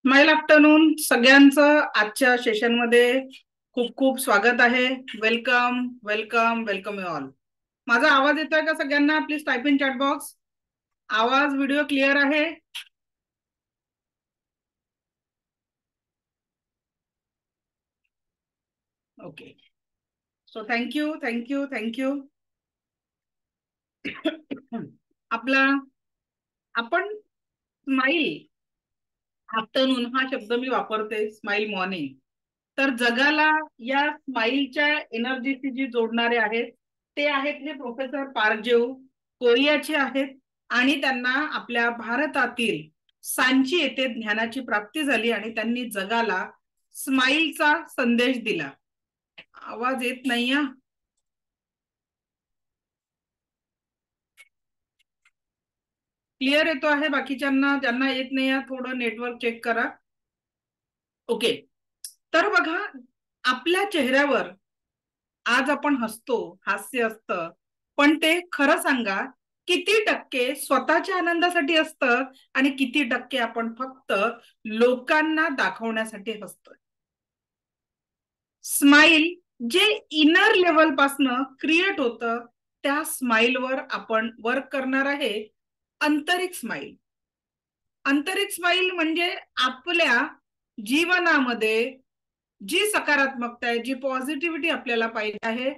Smile afternoon सगळ्यांचं आजच्या सेशनमध्ये खूप खूप स्वागत आहे. Welcome welcome welcome you all. माझा आवाज येतोय का सगळ्यांना? Please type in chat box. आवाज व्हिडिओ क्लिअर आहे? Okay. So thank you thank you thank you. आपला आपण स्माइल आफ्टरनून हा शब्द मी वापरते, स्माइल मॉर्निंग. तर जगाला या स्माइलच्या एनर्जीशी जी जोडणारे आहेत ते आहेत हे प्रोफेसर पारजेव, कोरियाचे आहेत. आणि त्यांना आपल्या भारतातील सांची येथे ज्ञानाची प्राप्ती झाली आणि त्यांनी जगाला स्माइलचा संदेश दिला. आवाज येत नाही. क्लिअर येतो आहे? बाकीच्यांना ज्यांना येत नाही थोडं नेटवर्क चेक करा. ओके. तर बघा, आपल्या चेहऱ्यावर आज आपण हसतो, हास्य असतं, पण ते खरं सांगा किती टक्के स्वतःच्या आनंदासाठी असतं आणि किती टक्के आपण फक्त लोकांना दाखवण्यासाठी हसतोय? स्माइल जे इनर लेवल पासनं क्रिएट होतं त्या स्माइलवर आपण वर्क करणार आहे. आंतरिक स्माइल. आंतरिक स्माइल म्हणजे आपल्या जीवनामध्ये जी सकारात्मकता आहे, जी पॉझिटिव्हिटी आपल्याला पाहिजे आहे,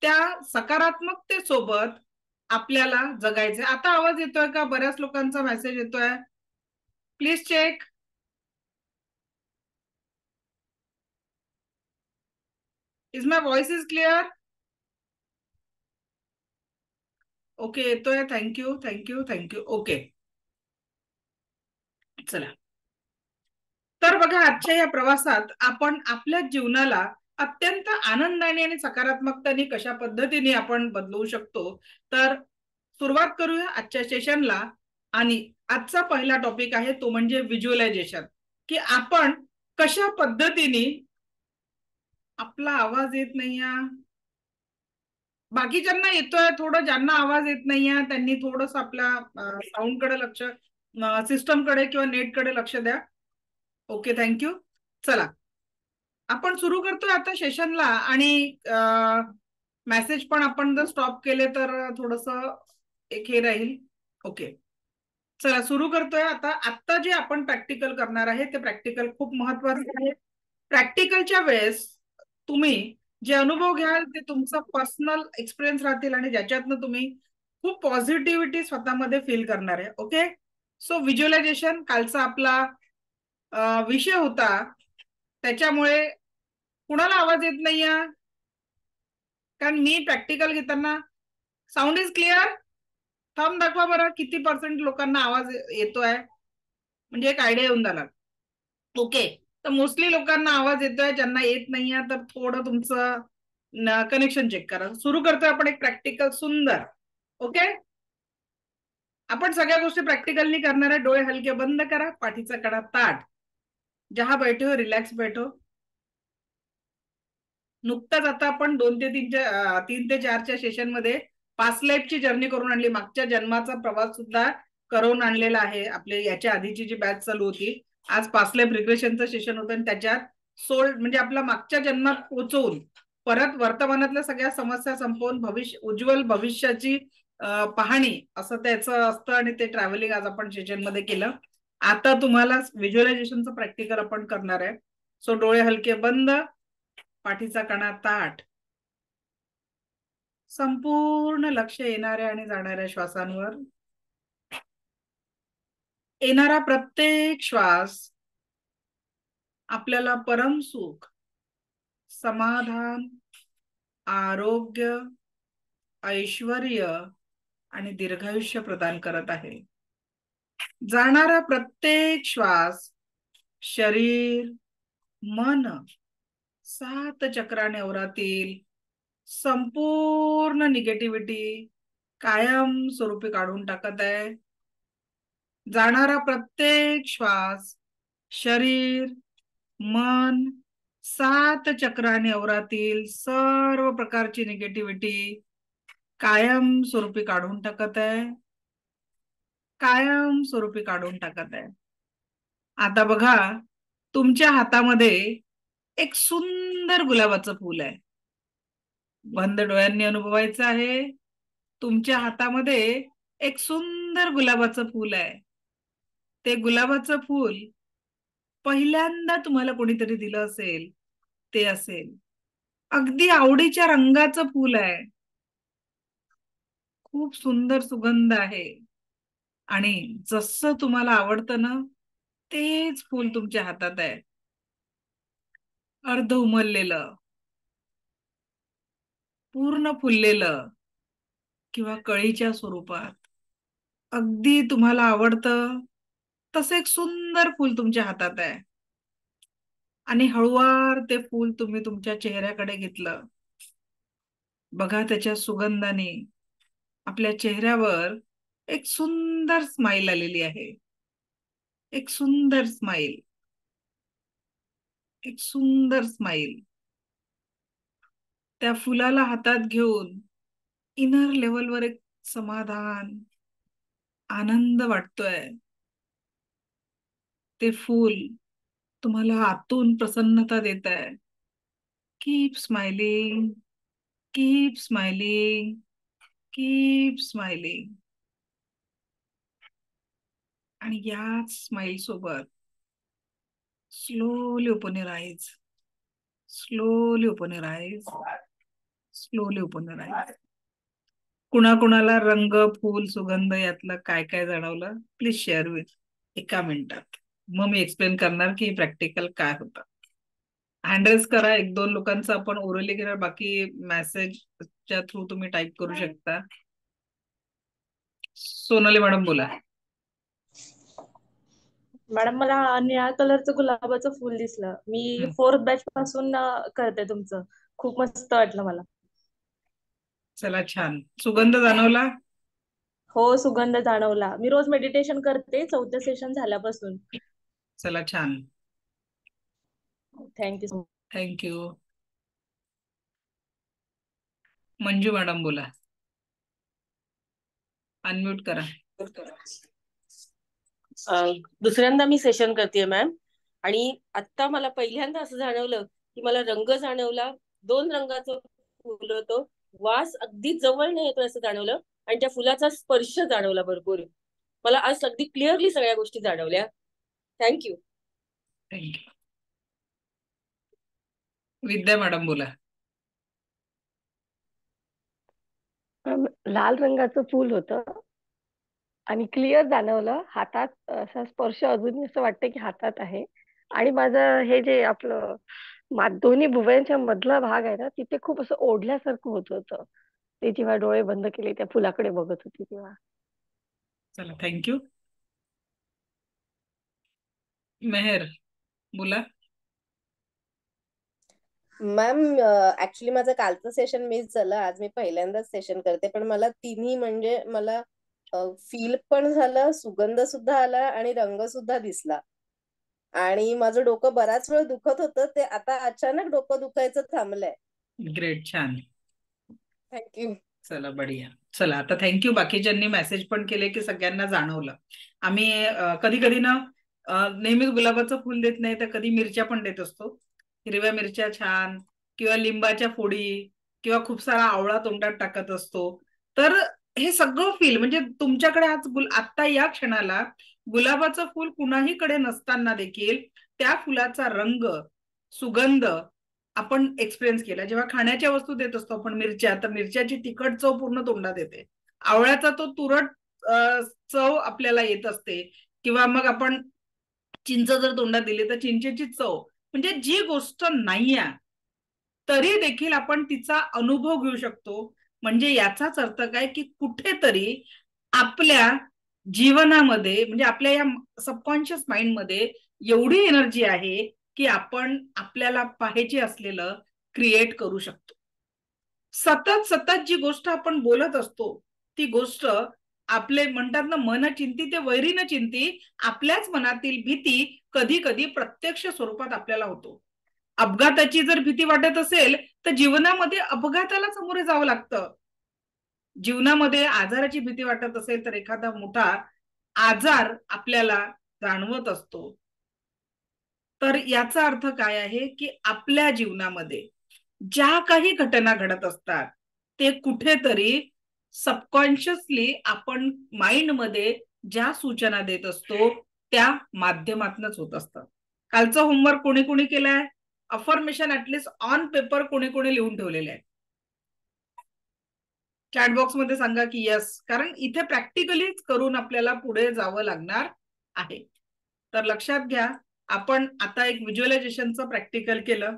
त्या सकारात्मकतेसोबत आपल्याला जगायचंय. आता आवाज येतोय का? बऱ्याच लोकांचा मेसेज येतोय. Please check. Is my voice is clear? Okay, येतोय. Thank you thank you thank you. ओके, चला. तर बघा, आजच्या या प्रवासात आपण आपल्या जीवनाला अत्यंत आनंदाने आणि सकारात्मकतेने कशा पद्धतीने आपण बदलवू शकतो, तर सुरुवात करूया आजच्या सेशनला. आणि आजचा पहिला टॉपिक आहे तो म्हणजे व्हिज्युअलायझेशन. की आपण कशा पद्धतीने, आपला आवाज येत नाही. बाकीच्यांना येतोय थोडं, ज्यांना आवाज येत नाहीये त्यांनी थोडस आपल्या साऊंड कडे लक्ष, सिस्टम कडे किंवा नेट कडे लक्ष द्या. Okay, thank you. चला, आपण सुरू करतोय आता सेशनला. आणि मेसेज पण आपण जर स्टॉप केले तर थोडस एक हे राहील. ओके, चला सुरू करतोय आता. आता जे आपण प्रॅक्टिकल करणार आहे ते प्रॅक्टिकल खूप महत्वाचं आहे. प्रॅक्टिकलच्या वेळेस तुम्ही जे अनुभव घ्याल ते तुमचं पर्सनल एक्सपिरियन्स राहतील आणि ज्याच्यातनं तुम्ही खूप पॉझिटिव्हिटी स्वतःमध्ये फील करणार आहे. ओके. सो व्हिज्युअलायझेशन कालचा आपला विषय होता, त्याच्यामुळे कुणाला आवाज येत नाहीये? कारण मी प्रॅक्टिकल घेताना साऊंड इज क्लिअर. थंब दाखवा बरं, किती पर्सेंट लोकांना आवाज येतोय, म्हणजे एक आयडिया येऊन झाला. ओके, तर मोस्टली लोकांना आवाज येतोय. ज्यांना येत नाहीये तर थोडं तुमचं कनेक्शन चेक करा. सुरू करतोय आपण एक प्रॅक्टिकल सुंदर. ओके, आपण सगळ्या गोष्टी प्रॅक्टिकलनी करणार आहे. डोळे हलके बंद करा, पाठीचा कडा ताट, जहा बैठे हो रिलॅक्स बैठो. नुकताच आता आपण 3 ते 4च्या सेशन मध्ये पास्ट लाईफची जर्नी करून आणली. मागच्या जन्माचा प्रवास सुद्धा करून आणलेला आहे. आपले याच्या आधीची जी बॅच चालू होती, आज पास्ट लाईफ रिग्रेशनचं सेशन होतं आणि त्याच्यात सोल म्हणजे आपला मागच्या जन्मात पोहोचवून परत वर्तमानातल्या सगळ्या समस्या संपवून उज्ज्वल भविष्याची पाहणी असं त्याचं असतं. आणि ते ट्रॅव्हलिंग आज आपण सेशन मध्ये केलं. आता तुम्हाला व्हिज्युअलायझेशनचं प्रॅक्टिकल आपण करणार आहे. सो डोळे हलके बंद, पाठीचा कणा ताठ, संपूर्ण लक्ष येणाऱ्या आणि जाणाऱ्या श्वासांवर. येणारा प्रत्येक श्वास आपल्याला परम सुख, समाधान, आरोग्य, ऐश्वर्य आणि दीर्घायुष्य प्रदान करत आहे. जाणारा प्रत्येक श्वास शरीर, मन, 7 चक्राने ओरातील संपूर्ण निगेटिव्हिटी कायम स्वरूपी काढून टाकत आहे. जाणारा प्रत्येक श्वास शरीर, मन, 7 चक्राने अवरातील सर्व प्रकारची निगेटिव्हिटी कायम स्वरूपी काढून टाकत आहे. कायम स्वरूपी काढून टाकत आहे. आता बघा, तुमच्या हातामध्ये एक सुंदर गुलाबाचं फूल आहे. बंद डोळ्यांनी अनुभवायचं आहे. तुमच्या हातामध्ये एक सुंदर गुलाबाचं फूल आहे. ते गुलाबाचं फूल पहिल्यांदा तुम्हाला कोणीतरी दिलं असेल, ते असेल अगदी आवडीच्या रंगाचं फूल आहे. खूप सुंदर सुगंध आहे आणि जसं तुम्हाला आवडतं ना, तेच फूल तुमच्या हातात आहे. अर्ध उमललेलं, पूर्ण फुललेलं किंवा कळीच्या स्वरूपात. अगदी तुम्हाला आवडतं तसं एक सुंदर फूल तुमच्या हातात आहे आणि हळुवार ते फूल तुम्ही तुमच्या चेहऱ्याकडे घेतलं. बघा, त्याच्या सुगंधाने आपल्या चेहऱ्यावर एक सुंदर स्माइल आलेली आहे. एक सुंदर स्माइल, एक सुंदर स्माइल. त्या फुलाला हातात घेऊन इनर लेवलवर एक समाधान, आनंद वाटतोय. ते फूल तुम्हाला आतून प्रसन्नता देत आहे. Keep smiling, keep smiling, keep smiling. आणि याच स्माइल सोबत slowly open your eyes, slowly open your eyes, slowly open your eyes. कुणाकुणाला रंग, फूल, सुगंध यातलं काय काय जाणवलं, प्लीज शेअर विथ. एका मिनिटात मग मी एक्सप्लेन करणार की प्रॅक्टिकल काय होतं. हँड करा. एक दोन लोकांचं आपण ओरली घेणार, बाकी मेसेजच्या थ्रू तुम्ही टाईप करू शकता. सोनाली मॅडम बोला. मॅडम, मला निळ्या कलरचं गुलाबाचं फुल दिसलं. मी 4th बॅच पासून करते तुमचं. खूप मस्त वाटलं मला. चला, छान. सुगंध जाणवला? हो, सुगंध जाणवला. मी रोज मेडिटेशन करते 4th सेशन झाल्यापासून. चला, छान. थँक्यू. थँक्यू. मंजू मॅडम बोला. अनम्यूट करा. दुसऱ्यांदा मी सेशन करते मॅम, आणि आता मला पहिल्यांदा असं जाणवलं की मला रंग जाणवला. 2 रंगाचं फुल होतं. वास अगदी जवळ नाही येतो असं जाणवलं, आणि त्या फुलाचा स्पर्श जाणवला भरपूर. मला आज अगदी क्लिअरली सगळ्या गोष्टी जाणवल्या. थँक्यू. थँक्यू. विद्या मॅडम बोला. लाल रंगाचं फूल होतं आणि क्लिअर जाणवलं. हातात असा स्पर्श अजूनही असं वाटतं की हातात आहे. आणि माझं हे जे आपलं दोन्ही भुवयांच्या मधला भाग आहे ना, तिथे खूप असं ओढल्यासारखं होत होतं. ते जेव्हा डोळे बंद केले त्या फुलाकडे बघत होती तेव्हा. चला, थँक्यू. मेहर बोला. मॅम, ऍक्च्युली माझं कालचं सेशन मिस झालं. आज मी पहिल्यांदाच सेशन करते, पण मला तिन्ही म्हणजे मला फील पण झालं, सुगंध सुद्धा आला आणि रंग सुद्धा दिसला. आणि माझं डोकं बराच वेळ दुखत होतं, ते आता अचानक डोकं दुखायचं थांबलंय. ग्रेट, छान. थँक्यू. चला, बढिया. चला, आता थँक्यू. बाकीच्यांनी मेसेज पण केले की सगळ्यांना जाणवलं. आम्ही कधी कधी ना नेहमीच गुलाबाचं फुल देत नाही, तर कधी मिरच्या पण देत असतो. हिरव्या मिरच्या छान, किंवा लिंबाच्या फोडी, किंवा खूप सारा आवळा तोंडात टाकत असतो. तर हे सगळं फील म्हणजे तुमच्याकडे आज आता या क्षणाला गुलाबाचं फुल कुणाहीकडे नसताना देखील त्या फुलाचा रंग, सुगंध आपण एक्सपिरियन्स केला. जेव्हा खाण्याच्या वस्तू देत असतो आपण मिरच्या, तर मिरच्याची तिखट चव पूर्ण तोंडात येते. आवळ्याचा तो तुरट चव आपल्याला येत असते. किंवा मग आपण चिंच जर तोंडात दिली तर चिंचेची चव, म्हणजे जी गोष्ट नाहीये तरी देखील आपण तिचा अनुभव घेऊ शकतो. म्हणजे याचाच अर्थ काय की कुठेतरी आपल्या जीवनामध्ये, म्हणजे आपल्या या सबकॉन्शियस माइंड मध्ये एवढी एनर्जी आहे की आपण आपल्याला पाहिजे असलेलं क्रिएट करू शकतो. सतत सतत जी गोष्ट आपण बोलत असतो ती गोष्ट आपले म्हणतात ना, मन चिंती ते वैरी न चिंती. आपल्याच मनातील भीती कधी कधी प्रत्यक्ष स्वरूपात आपल्याला होतो. अपघाताची जर भीती वाटत असेल तर जीवनामध्ये अपघाताला सामोरे जावं लागतं. जीवनामध्ये आजाराची भीती वाटत असेल तर एखादा मोठा आजार आपल्याला जाणवत असतो. तर याचा अर्थ काय आहे की आपल्या जीवनामध्ये ज्या काही घटना घडत असतात ते कुठेतरी सबकॉन्शियसली आपण माइंडमध्ये ज्या सूचना देत असतो त्या माध्यमातूनच होत असतात. कालचं होमवर्क कोणी कोणी केलाय? अफर्मेशन ऍटलिस्ट ऑन पेपर कोणी कोणी लिहून ठेवलेले आहे? चॅट बॉक्स मध्ये सांगा की यस, कारण इथे प्रॅक्टिकलीच करून आपल्याला पुढे जावं लागणार आहे. तर लक्षात घ्या, आपण आता एक व्हिज्युअलायझेशनचं प्रॅक्टिकल केलं.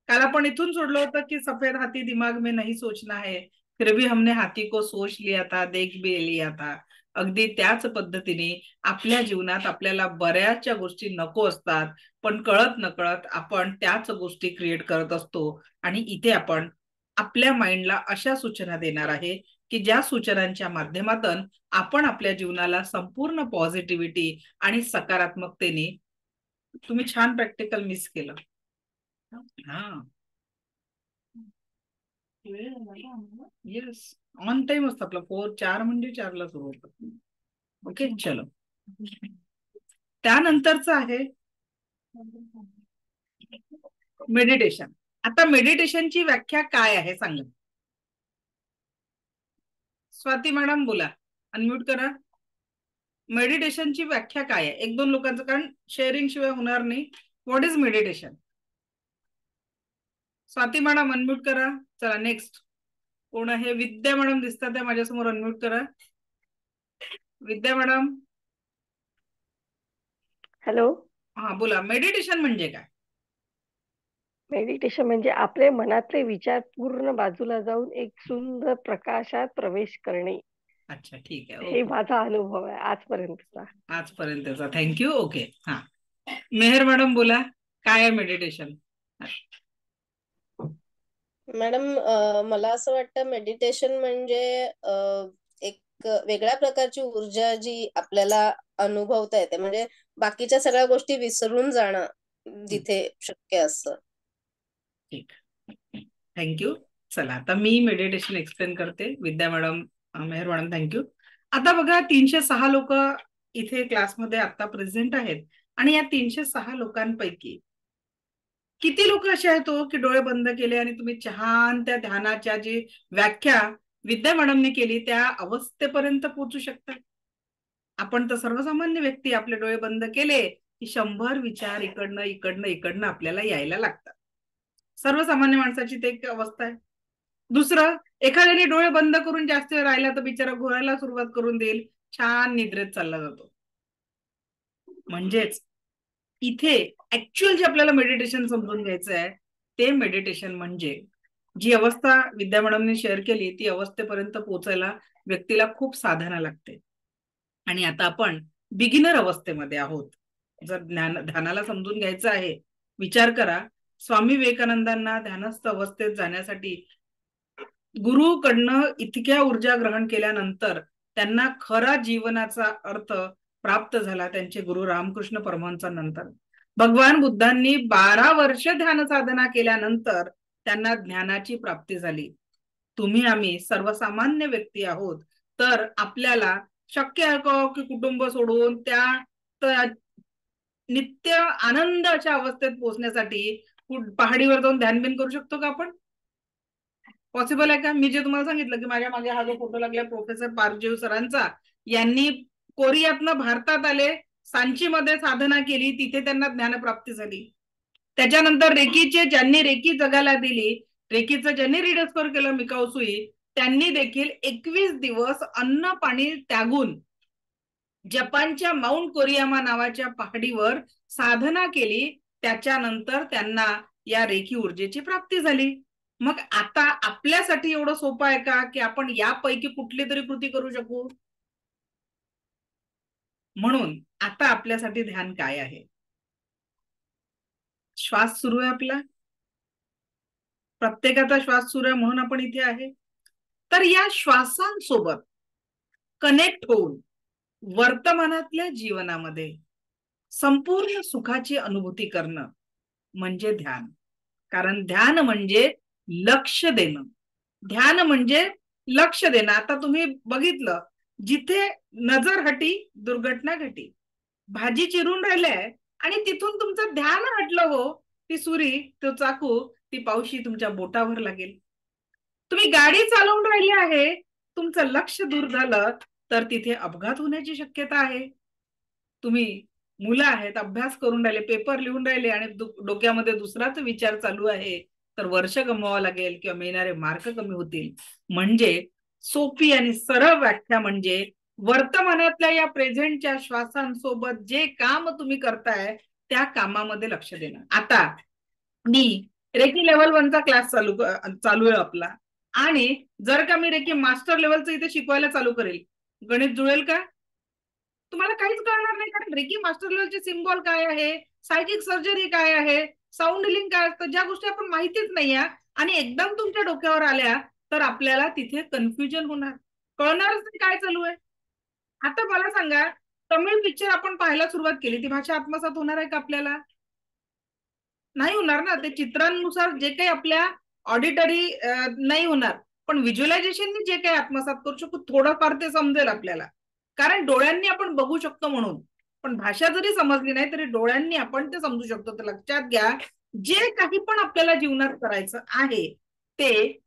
काल आपण इथून सोडलं होतं की सफेद हाथी दिमाग में नहीं सोचना है, फिर भी हमने हाथी को सोच लिया था, देख भी लिया था. अगदी त्याच पद्धतीने आपल्या जीवनात आपल्याला बऱ्याचशा गोष्टी नको असतात, पण कळत नकळत आपण त्याच गोष्टी क्रिएट करत असतो. आणि इथे आपण आपल्या माइंडला अशा सूचना देणार आहे की ज्या सूचनांच्या माध्यमातून आपण आपल्या जीवनाला संपूर्ण पॉझिटिव्हिटी आणि सकारात्मकतेने. तुम्ही छान प्रॅक्टिकल मिस केलं. हा येस, ऑन टाइम असतं आपलं 4 म्हणजे 4ला सुरू होतं. ओके, चलो. त्यानंतरच आहे मेडिटेशन. आता मेडिटेशनची व्याख्या काय आहे सांगा. स्वाती मॅडम बोला, अनम्यूट करा. मेडिटेशनची व्याख्या काय आहे? 1-2 लोकांचं, कारण शेअरिंग शिवाय होणार नाही. What is meditation? Swati madam unmute करा. चला नेक्स्ट कोण आहे? विद्या मॅडम दिसतात त्या माझ्यासमोर, अनम्यूट करा. विद्या मॅडम. हॅलो. हा बोला, मेडिटेशन म्हणजे काय? मेडिटेशन म्हणजे आपले मनातले विचार पूर्ण बाजूला जाऊन एक सुंदर प्रकाशात प्रवेश करणे. अच्छा, ठीक आहे. हे ओके, माझा अनुभव आहे आजपर्यंतचा. आजपर्यंतचा. थँक्यू. ओके, हा मेहर मॅडम बोला, काय आहे मेडिटेशन? मॅडम, मला असं वाटतं मेडिटेशन म्हणजे एक वेगळ्या प्रकारची ऊर्जा जी आपल्याला अनुभवता येते, म्हणजे बाकीच्या सगळ्या गोष्टी विसरून जाणं जिथे शक्य असतं. ठीक, थँक्यू. चला आता मी मेडिटेशन एक्सप्लेन करते. विद्या मॅडम, मेहर मॅडम, थँक्यू. आता बघा, 306 लोक इथे क्लासमध्ये आता प्रेझेंट आहेत आणि या 306 लोकांपैकी किती लोक असे आहेत की डोळे बंद केले आणि तुम्ही छान त्या ध्यानाच्या जी व्याख्या विद्या मॅडमने केली त्या अवस्थेपर्यंत पोहोचू शकता? आपण तर सर्वसामान्य व्यक्ती, आपले डोळे बंद केले की 100 विचार इकडनं इकडनं इकडनं आपल्याला यायला लागतात. सर्वसामान्य माणसाची ते एक अवस्था आहे. दुसरं, एखाद्याने डोळे बंद करून जास्त वेळ राहिला तर बिचारा घोरायला सुरुवात करून देईल, छान निद्रेत चालला जातो. म्हणजेच इथे ऍक्च्युअल जे आपल्याला मेडिटेशन समजून घ्यायचं आहे ते मेडिटेशन म्हणजे जी अवस्था विद्या मॅडमने शेअर केली ती अवस्थेपर्यंत पोहोचायला व्यक्तीला खूप साधना लागते. आणि आता आपण बिगिनर अवस्थेमध्ये आहोत. जर ध्यानाला समजून घ्यायचं आहे, विचार करा, स्वामी विवेकानंदांना ध्यानस्थ अवस्थेत जाण्यासाठी गुरुकडनं इतक्या ऊर्जा ग्रहण केल्यानंतर त्यांना खरा जीवनाचा अर्थ प्राप्त झाला त्यांचे गुरु रामकृष्ण परमहंसानंतर. भगवान बुद्धांनी 12 वर्ष ध्यान साधना केल्यानंतर त्यांना ज्ञानाची प्राप्ती झाली. तुम्ही आम्ही सर्वसामान्य व्यक्ती आहोत, तर आपल्याला शक्य आहे का की कुटुंब सोडून त्या नित्य आनंदाच्या अवस्थेत पोहोचण्यासाठी पहाडीवर जाऊन ध्यान बिन करू शकतो का आपण? पॉसिबल आहे का? मी जे तुम्हाला सांगितलं की माझ्या मागे हा जो फोटो लागला प्रोफेसर पारजीव सरांचा, यांनी कोरियातनं भारतात आले, सांचीमध्ये साधना केली, तिथे त्यांना ज्ञानप्राप्ती झाली. त्याच्यानंतर ज्यांनी रेकी जगाला दिली, रेकीचं ज्यांनी रिडिस्कवर केलं मिकाओ सुई, त्यांनी देखील 21 दिवस अन्न पाणी त्यागून जपानच्या माउंट कोरियामा नावाच्या पहाडीवर साधना केली. त्याच्यानंतर त्यांना या रेकी ऊर्जेची प्राप्ती झाली. मग आता आपल्यासाठी एवढं सोपं आहे का की आपण यापैकी कुठली तरी कृती करू शकू? म्हणून आता आपल्यासाठी ध्यान काय आहे? श्वास सुरू आहे आपला, प्रत्येकाचा श्वास सुरू आहे म्हणून आपण इथे आहे. तर या श्वासांसोबत कनेक्ट होऊन वर्तमानातल्या जीवनामध्ये संपूर्ण सुखाची अनुभूती करणं म्हणजे ध्यान. कारण ध्यान म्हणजे लक्ष देणं. ध्यान म्हणजे लक्ष देणं. आता तुम्ही बघितलं, जिथे नजर हटी दुर्घटना घटी. भाजी चिरून राहिल्या आणि तिथून तुमचं ध्यान हटलं हो, ती सुरी, तो चाकू, ती पावशी तुमच्या बोटावर लागेल. तुम्ही गाडी चालवून राहिली आहे, तुमचं लक्ष दूर झालं तर तिथे अपघात होण्याची शक्यता आहे. तुम्ही मुलं आहेत, अभ्यास करून राहिले, पेपर लिहून राहिले आणि डोक्यामध्ये दुसराच विचार चालू आहे, तर वर्ष गमवावं लागेल किंवा मिळणारे मार्क कमी होतील. म्हणजे सोपी आणि सरळ व्याख्या म्हणजे वर्तमानातल्या या प्रेझेंटच्या श्वासांसोबत जे काम तुम्ही करताय त्या कामामध्ये लक्ष देणं. आता मी रेकी लेव्हल 1चा क्लास चालू आहे आपला, आणि जर का मी रेकी मास्टर लेव्हलचं इथे शिकवायला चालू करेल, गणित जुळेल का? तुम्हाला काहीच कळणार नाही, कारण रेकी मास्टर लेव्हलचे सिम्बॉल काय आहे, सायकिक सर्जरी काय आहे, साऊंड हिलिंग काय असतं, ज्या गोष्टी आपण माहितीच नाही आणि एकदम तुमच्या डोक्यावर आल्या तर आपल्याला तिथे कन्फ्युजन होणार, कळणारच नाही काय चालू आहे. आता मला सांगा, तमिळ पिक्चर आपण पाहायला सुरुवात केली, ती भाषा आत्मसात होणार आहे का आपल्याला? नाही होणार ना. ते चित्रांनुसार जे काही आपल्या ऑडिटरी नाही होणार, पण व्हिज्युअलायझेशननी जे काही आत्मसात करू शकतो थोडंफार ते समजेल आपल्याला, कारण डोळ्यांनी आपण बघू शकतो म्हणून. पण भाषा जरी समजली नाही तरी डोळ्यांनी आपण ते समजू शकतो. तर लक्षात घ्या, जे काही पण आपल्याला जीवनात करायचं आहे ते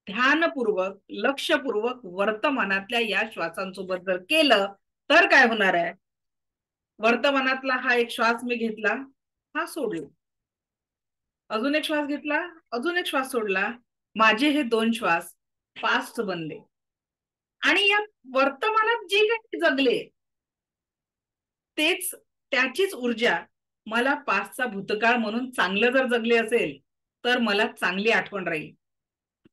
ध्यानपूर्वक, लक्षपूर्वक वर्तमानातल्या या श्वासांसोबत जर केलं तर काय होणार आहे, वर्तमानातला हा एक श्वास मी घेतला, हा सोडला, अजून एक श्वास घेतला, अजून एक श्वास सोडला, माझे हे 2 श्वास पास्ट बनले. आणि या वर्तमानात जे काही जगले तेच, त्याचीच ऊर्जा मला पास्टचा भूतकाळ म्हणून चांगलं जर जगले असेल तर मला चांगली आठवण राहील.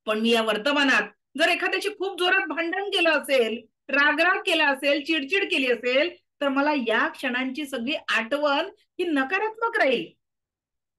पण मी या वर्तमानात जर एखाद्याशी खूप जोरात भांडण केलं असेल, रागराग केला असेल, चिडचिड केली असेल, तर मला या क्षणांची सगळी आठवण ही नकारात्मक राहील.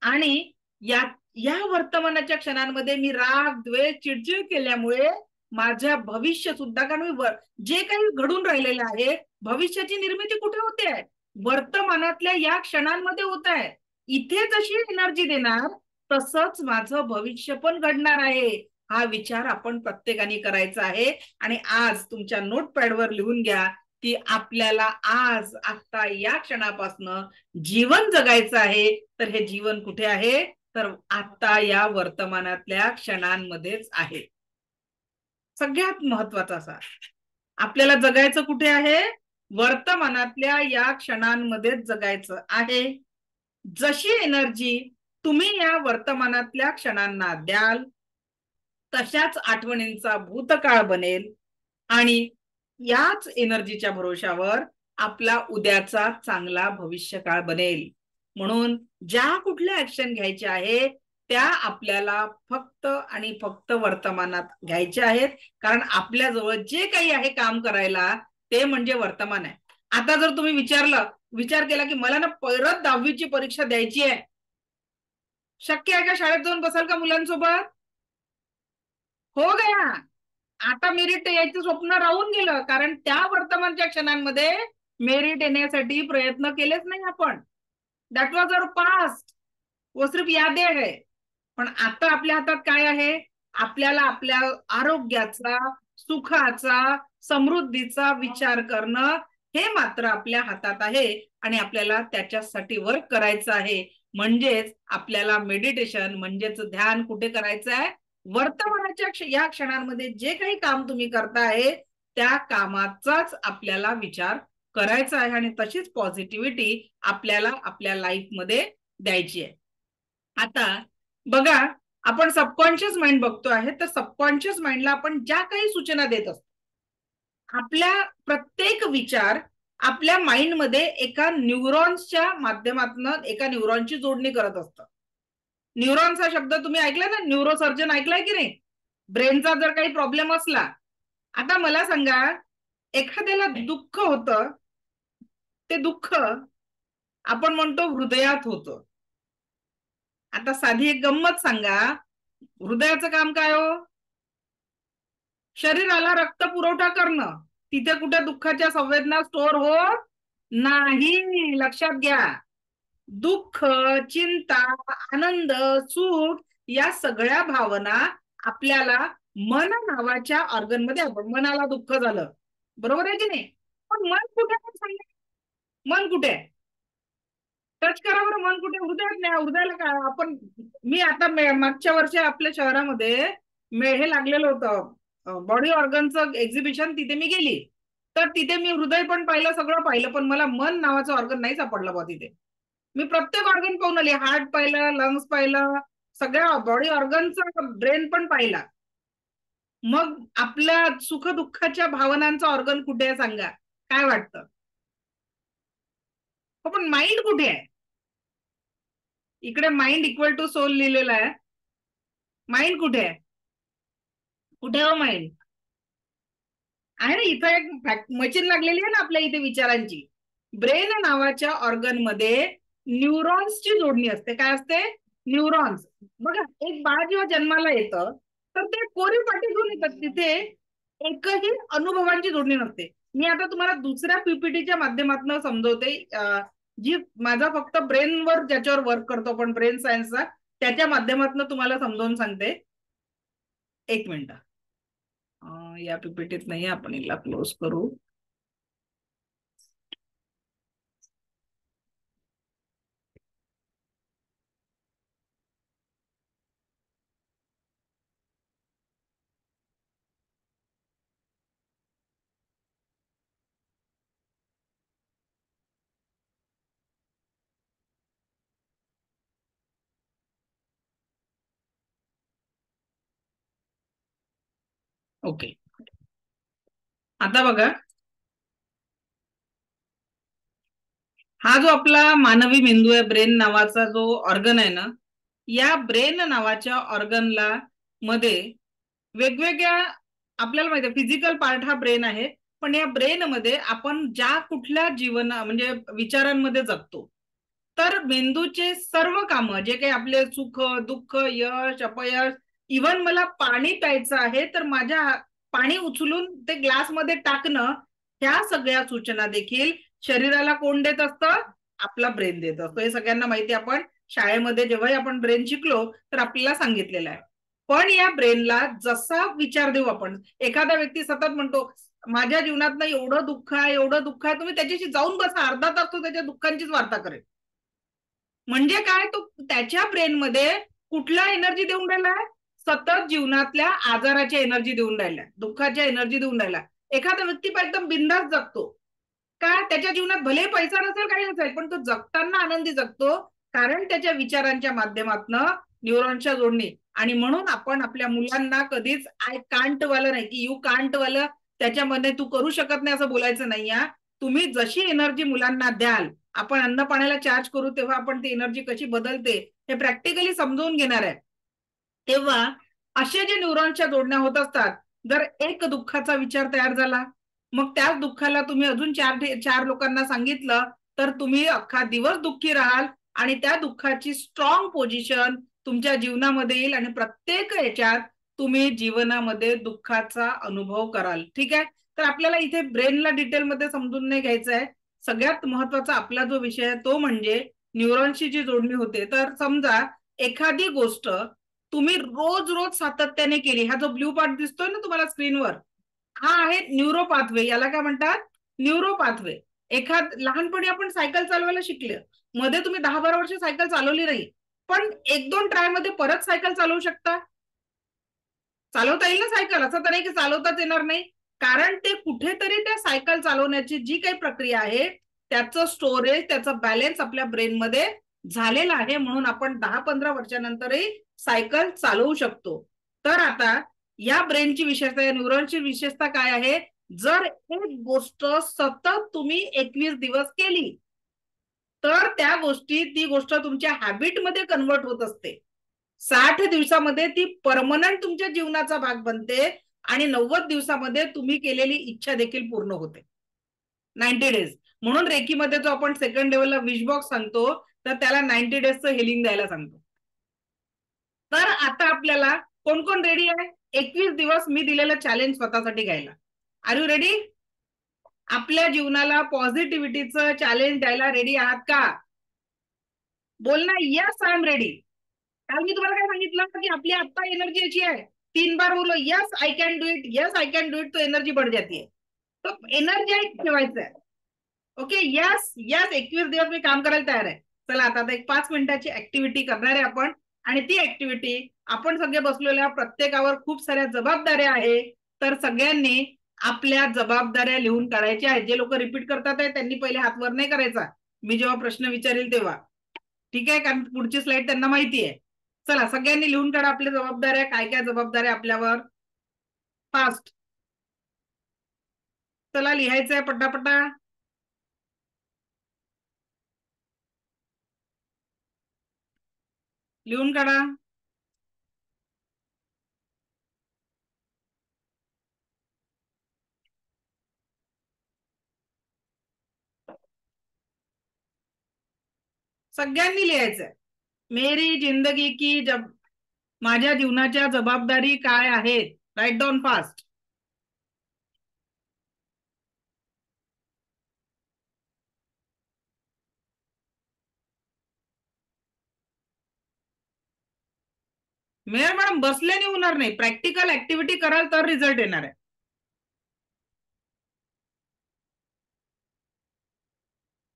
आणि या वर्तमानाच्या क्षणांमध्ये मी राग, द्वेष, चिडचिड केल्यामुळे माझ्या भविष्य सुद्धा, कारण मी जे काही घडून राहिलेलं आहे, भविष्याची निर्मिती कुठे होते आहे, वर्तमानातल्या या क्षणांमध्ये होत आहे. इथे जशी एनर्जी देणार तसंच माझं भविष्य पण घडणार आहे, हा विचार आपण प्रत्येकाने करायचा आहे. आणि आज तुमच्या नोटपॅडवर लिहून घ्या की आपल्याला आज, आता, या क्षणापासनं जीवन जगायचं आहे. तर हे जीवन कुठे आहे, तर आता या वर्तमानातल्या क्षणांमध्येच आहे. सगळ्यात महत्वाचा असा, आपल्याला जगायचं कुठे आहे, वर्तमानातल्या या क्षणांमध्येच जगायचं आहे. जशी एनर्जी तुम्ही या वर्तमानातल्या क्षणांना द्याल तशाच आठवणींचा भूतकाळ बनेल आणि याच एनर्जीच्या भरोशावर आपला उद्याचा चांगला भविष्यकाळ बनेल. म्हणून ज्या कुठल्या ऍक्शन घ्यायच्या आहे त्या आपल्याला फक्त आणि फक्त वर्तमानात घ्यायच्या आहेत, कारण आपल्याजवळ जे काही आहे काम करायला ते म्हणजे वर्तमान आहे. आता जर तुम्ही विचार केला की मला ना परत 10वीची परीक्षा द्यायची आहे, शक्य आहे का? शाळेत जाऊन बसाल का मुलांसोबत? हो गया, आता मेरिट यायचं स्वप्न राहून गेलं, कारण त्या वर्तमानच्या क्षणांमध्ये मेरिट येण्यासाठी प्रयत्न केलेच नाही आपण. दॅट वॉज अवर पास्ट, वो सिर्फ यादें है. पण आता आपल्या हातात काय आहे, आपल्याला आपल्या आरोग्याचा, सुखाचा, समृद्धीचा विचार करणं हे मात्र आपल्या हातात आहे आणि आपल्याला त्याच्यासाठी वर्क करायचं आहे. म्हणजेच आपल्याला मेडिटेशन म्हणजेच ध्यान कुठे करायचं आहे, वर्तमानाच्या या क्षणांमध्ये जे काही काम तुम्ही करताय त्या कामाचाच आपल्याला विचार करायचा आहे आणि तशीच पॉझिटिव्हिटी आपल्याला आपल्या लाईफ मध्ये द्यायची आहे. आता बघा, आपण सबकॉन्शियस माइंड बघतो आहे, तर सबकॉन्शियस माइंडला आपण ज्या काही सूचना देत असतो, आपल्या प्रत्येक विचार आपल्या माइंडमध्ये एका न्यूरॉन्सच्या माध्यमातून एका न्यूरॉनची जोडणी करत असतं. न्यूरॉन्स हा शब्द तुम्ही ऐकलाय ना, न्यूरोसर्जन ऐकलाय की नाही? ब्रेनचा जर काही प्रॉब्लेम असला, आता मला सांगा, एखाद्याला दुःख होतं, ते दुःख आपण म्हणतो हृदयात होतं. आता साधी एक गंमत सांगा, हृदयाचं काम काय हो? शरीराला रक्त पुरवठा करणं. तिथे कुठे दुःखाच्या संवेदना स्टोअर होत नाही, लक्षात घ्या. दुःख, चिंता, आनंद, सुख या सगळ्या भावना आपल्याला मन नावाच्या ऑर्गन मध्ये, आपण मनाला दुःख झालं, बरोबर आहे की नाही? पण मन कुठे आहे? मन कुठे आहे? टच करा बरं, मन कुठे? हृदयात नाही. हृदयाला काय आपण, मी आता मागच्या वर्षी आपल्या शहरामध्ये हे लागलेलं होतं बॉडी ऑर्गनचं एक्झिबिशन, तिथे मी गेली. तर तिथे मी हृदय पण पाहिलं, सगळं पाहिलं, पण मला मन नावाचं ऑर्गन नाही सापडलं बा तिथे. मी प्रत्येक ऑर्गन पाहून आली, हार्ट पाहिलं, लंग्स पाहिलं, सगळ्या बॉडी ऑर्गनचा, ब्रेन पण पाहिला. मग आपल्या सुख दुःखाच्या भावनांचा ऑर्गन कुठे आहे सांगा, काय वाटतं? पण माइंड कुठे आहे? इकडे माइंड इक्वल टू सोल लिहिलेला आहे. माइंड कुठे आहे? कुठे हो माइंड? आहे ना इथं एक मशीन लागलेली आहे ना आपल्या इथे विचारांची. ब्रेन नावाच्या ऑर्गन मध्ये न्यूरॉन्सची जोडणी असते. काय असते? न्यूरॉन्स. बघा, एक बाळ जेव्हा जन्माला येतं तर ते कोरी पाटी घेऊन येतात, तिथे एकही अनुभवांची जोडणी नसते. मी आता तुम्हाला दुसऱ्या पीपीटीच्या माध्यमातून समजवते, जी माझा फक्त ब्रेनवर ज्याच्यावर वर्क करतो आपण, ब्रेन सायन्सचा, त्याच्या माध्यमातून तुम्हाला समजावून सांगते. एक मिनिट. या पीपीटीत नाही, आपण याला क्लोज करू. ओके, आता बघा, हा जो आपला मानवी मेंदू आहे, ब्रेन नावाचा जो ऑर्गन आहे ना, या ब्रेन नावाच्या ऑर्गनला मध्ये वेगवेगळ्या, आपल्याला माहिती आहे फिजिकल पार्ट हा ब्रेन आहे, पण या ब्रेन मध्ये आपण ज्या कुठल्या जीवन म्हणजे विचारांमध्ये जगतो, तर मेंदूचे सर्व कामं, जे काही आपले सुख दुःख, यश अपयश, इव्हन मला पाणी प्यायचं आहे तर माझ्या पाणी उचलून ते ग्लासमध्ये टाकणं, ह्या सगळ्या सूचना देखील शरीराला कोण देत असतं? आपला ब्रेन देत असतो. हे सगळ्यांना माहिती, आपण शाळेमध्ये जेव्हाही आपण ब्रेन शिकलो तर आपल्याला सांगितलेलं आहे. पण या ब्रेनला जसा विचार देऊ आपण, एखादा व्यक्ती सतत म्हणतो माझ्या जीवनात ना एवढं दुःख आहे, एवढं दुःख आहे, तुम्ही त्याच्याशी जाऊन बसा, अर्धा तास तो त्याच्या दुःखांचीच वार्ता करेल. म्हणजे काय? तो त्याच्या ब्रेनमध्ये कुठला एनर्जी देऊन राहिलाय? सतत जीवनातल्या आजाराची एनर्जी देऊन राहिलाय, दुःखाच्या एनर्जी देऊन राहिला. एखादा व्यक्ती पण एकदम बिंदास जगतो, का त्याच्या जीवनात भले पैसा नसेल, काही नसेल, पण तो जगताना आनंदी जगतो, कारण त्याच्या विचारांच्या माध्यमातून न्यूरॉनच्या जोडणी. आणि म्हणून आपण आपल्या मुलांना कधीच आय कांट वालं नाही, की यू कांट वालं, त्याच्यामध्ये तू करू शकत नाही असं बोलायचं नाही. तुम्ही जशी एनर्जी मुलांना द्याल, आपण अन्न पाण्याला चार्ज करू तेव्हा आपण ती एनर्जी कशी बदलते हे प्रॅक्टिकली समजून घेणार आहे. तेव्हा असे जे न्यूरॉनच्या जोडण्या होत असतात, जर एक दुःखाचा विचार तयार झाला, मग त्याच दुःखाला तुम्ही अजून चार लोकांना सांगितलं, तर तुम्ही अख्खा दिवस दुःखी राहाल आणि त्या दुःखाची स्ट्रॉंग पोझिशन तुमच्या जीवनामध्ये येईल आणि प्रत्येक याच्यात तुम्ही जीवनामध्ये दुःखाचा अनुभव कराल. ठीक आहे, तर आपल्याला इथे ब्रेनला डिटेलमध्ये समजून नाही घ्यायचं आहे. सगळ्यात महत्वाचा आपला जो विषय आहे तो म्हणजे न्यूरॉनची जी जोडणी होते. तर समजा एखादी गोष्ट तुम्ही रोज रोज सातत्याने केली, हा जो ब्ल्यू पार्ट दिसतोय ना तुम्हाला स्क्रीनवर, हा आहे न्यूरो पाथवे. याला काय म्हणतात? Neuro pathway. लहानपणी आपण सायकल चालवायला शिकले, मध्ये तुम्ही 10-12 वर्ष सायकल चालवली नाही, पण 1-2 ट्राय मध्ये परत सायकल चालवू शकता. चालवता येईल ना सायकल, असं तर नाही की चालवताच येणार नाही, कारण ते कुठेतरी त्या सायकल चालवण्याची जी काही प्रक्रिया आहे त्याचं स्टोरेज, त्याचं बॅलन्स आपल्या ब्रेनमध्ये झालेलं आहे, म्हणून आपण 10-15 वर्षानंतरही सायकल चालवू शकतो. तर आता या ब्रेनची विशेषता, या न्यूरॉनची विशेषता काय आहे? जर एक गोष्ट सतत तुम्ही 21 दिवस केली तर त्या ती गोष्ट तुमच्या हॅबिटमध्ये कन्वर्ट होत असते. 60 दिवसामध्ये ती परमनंट तुमच्या जीवनाचा भाग बनते आणि 90 दिवसामध्ये तुम्ही केलेली इच्छा देखील पूर्ण होते. 90 डेज. म्हणून रेकीमध्ये जो आपण सेकंड लेवलला विश बॉक्स सांगतो, तर त्याला 90 डेजचं हिलिंग द्यायला सांगतो. तर आता आपल्याला कोण कोण रेडी आहे 21 दिवस मी दिलेलं चॅलेंज स्वतःसाठी घ्यायला? Are you ready? आपल्या जीवनाला पॉझिटिव्हिटीचं चॅलेंज द्यायला रेडी आहात का? बोल ना, यस आय एम रेडी. काल मी तुम्हाला काय सांगितलं की आपली आता एनर्जी अशी आहे, 3 बार बोलो yes I can do it, yes I can do it, तो एनर्जी बढ़ जाती है. तो एनर्जी ठेवायचं आहे. ओके, यस यस, 21 दिवस मी काम करायला तयार आहे. चला आता एक 5 मिनिटाची ऍक्टिव्हिटी करणार आहे आपण, आणि ती ऍक्टिव्हिटी आपण सगळे बसलेल्या प्रत्येकावर खूप साऱ्या जबाबदाऱ्या आहे, तर सगळ्यांनी आपल्या जबाबदाऱ्या लिहून काढायच्या आहेत. जे लोक रिपीट करतात आहे त्यांनी पहिले हात वर नाही करायचा मी जेव्हा प्रश्न विचारेल तेव्हा, ठीक आहे, कारण पुढची स्लाइड त्यांना माहिती आहे. चला सगळ्यांनी लिहून काढा आपल्या जबाबदाऱ्या, काय काय जबाबदाऱ्या आपल्यावर. फास्ट, चला लिहायचंय पटापटा. लिहून काढा. सगळ्यांनी लिहायचंय. मेरी जिंदगी की माझ्या जीवनाच्या जबाबदारी काय आहेत. Write down fast. Mayor madam बसल्याने होणार नाही, प्रॅक्टिकल ऍक्टिव्हिटी कराल तर रिझल्ट येणार आहे.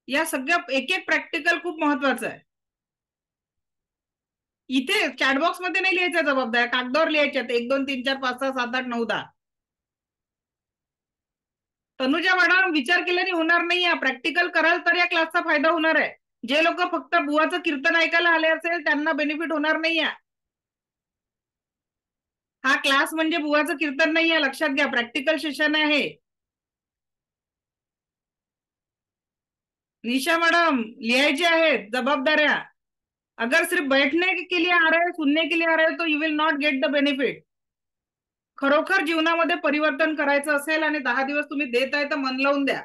या सगळ्या एक एक प्रॅक्टिकल खूप महत्वाचं आहे. इथे चॅटबॉक्स मध्ये नाही लिहायच्या जबाबदाऱ्या, कागदावर लिहायच्या. 1 2 3 4 5 6 7 8 9 10. तनुजा मॅडम विचार केल्याने होणार नाही, प्रॅक्टिकल कराल तर या क्लासचा फायदा होणार आहे. जे लोक फक्त बुवाचं कीर्तन ऐकायला आले असेल त्यांना बेनिफिट होणार नाही. हा क्लास म्हणजे बुवाचं कीर्तन नाही आहे, लक्षात घ्या. प्रॅक्टिकल सेशन आहे. निशा मैडम लिहायचे आहेत जबाबदाऱ्या. अगर सिर्फ बैठने के लिए आ रहे, सुनने के लिए आ रहे तो you will not get the benefit. खरोखर जीवनामध्ये परिवर्तन करायचं असेल आणि 10 दिवस तुम्ही देत आहे तर मन लावून द्या.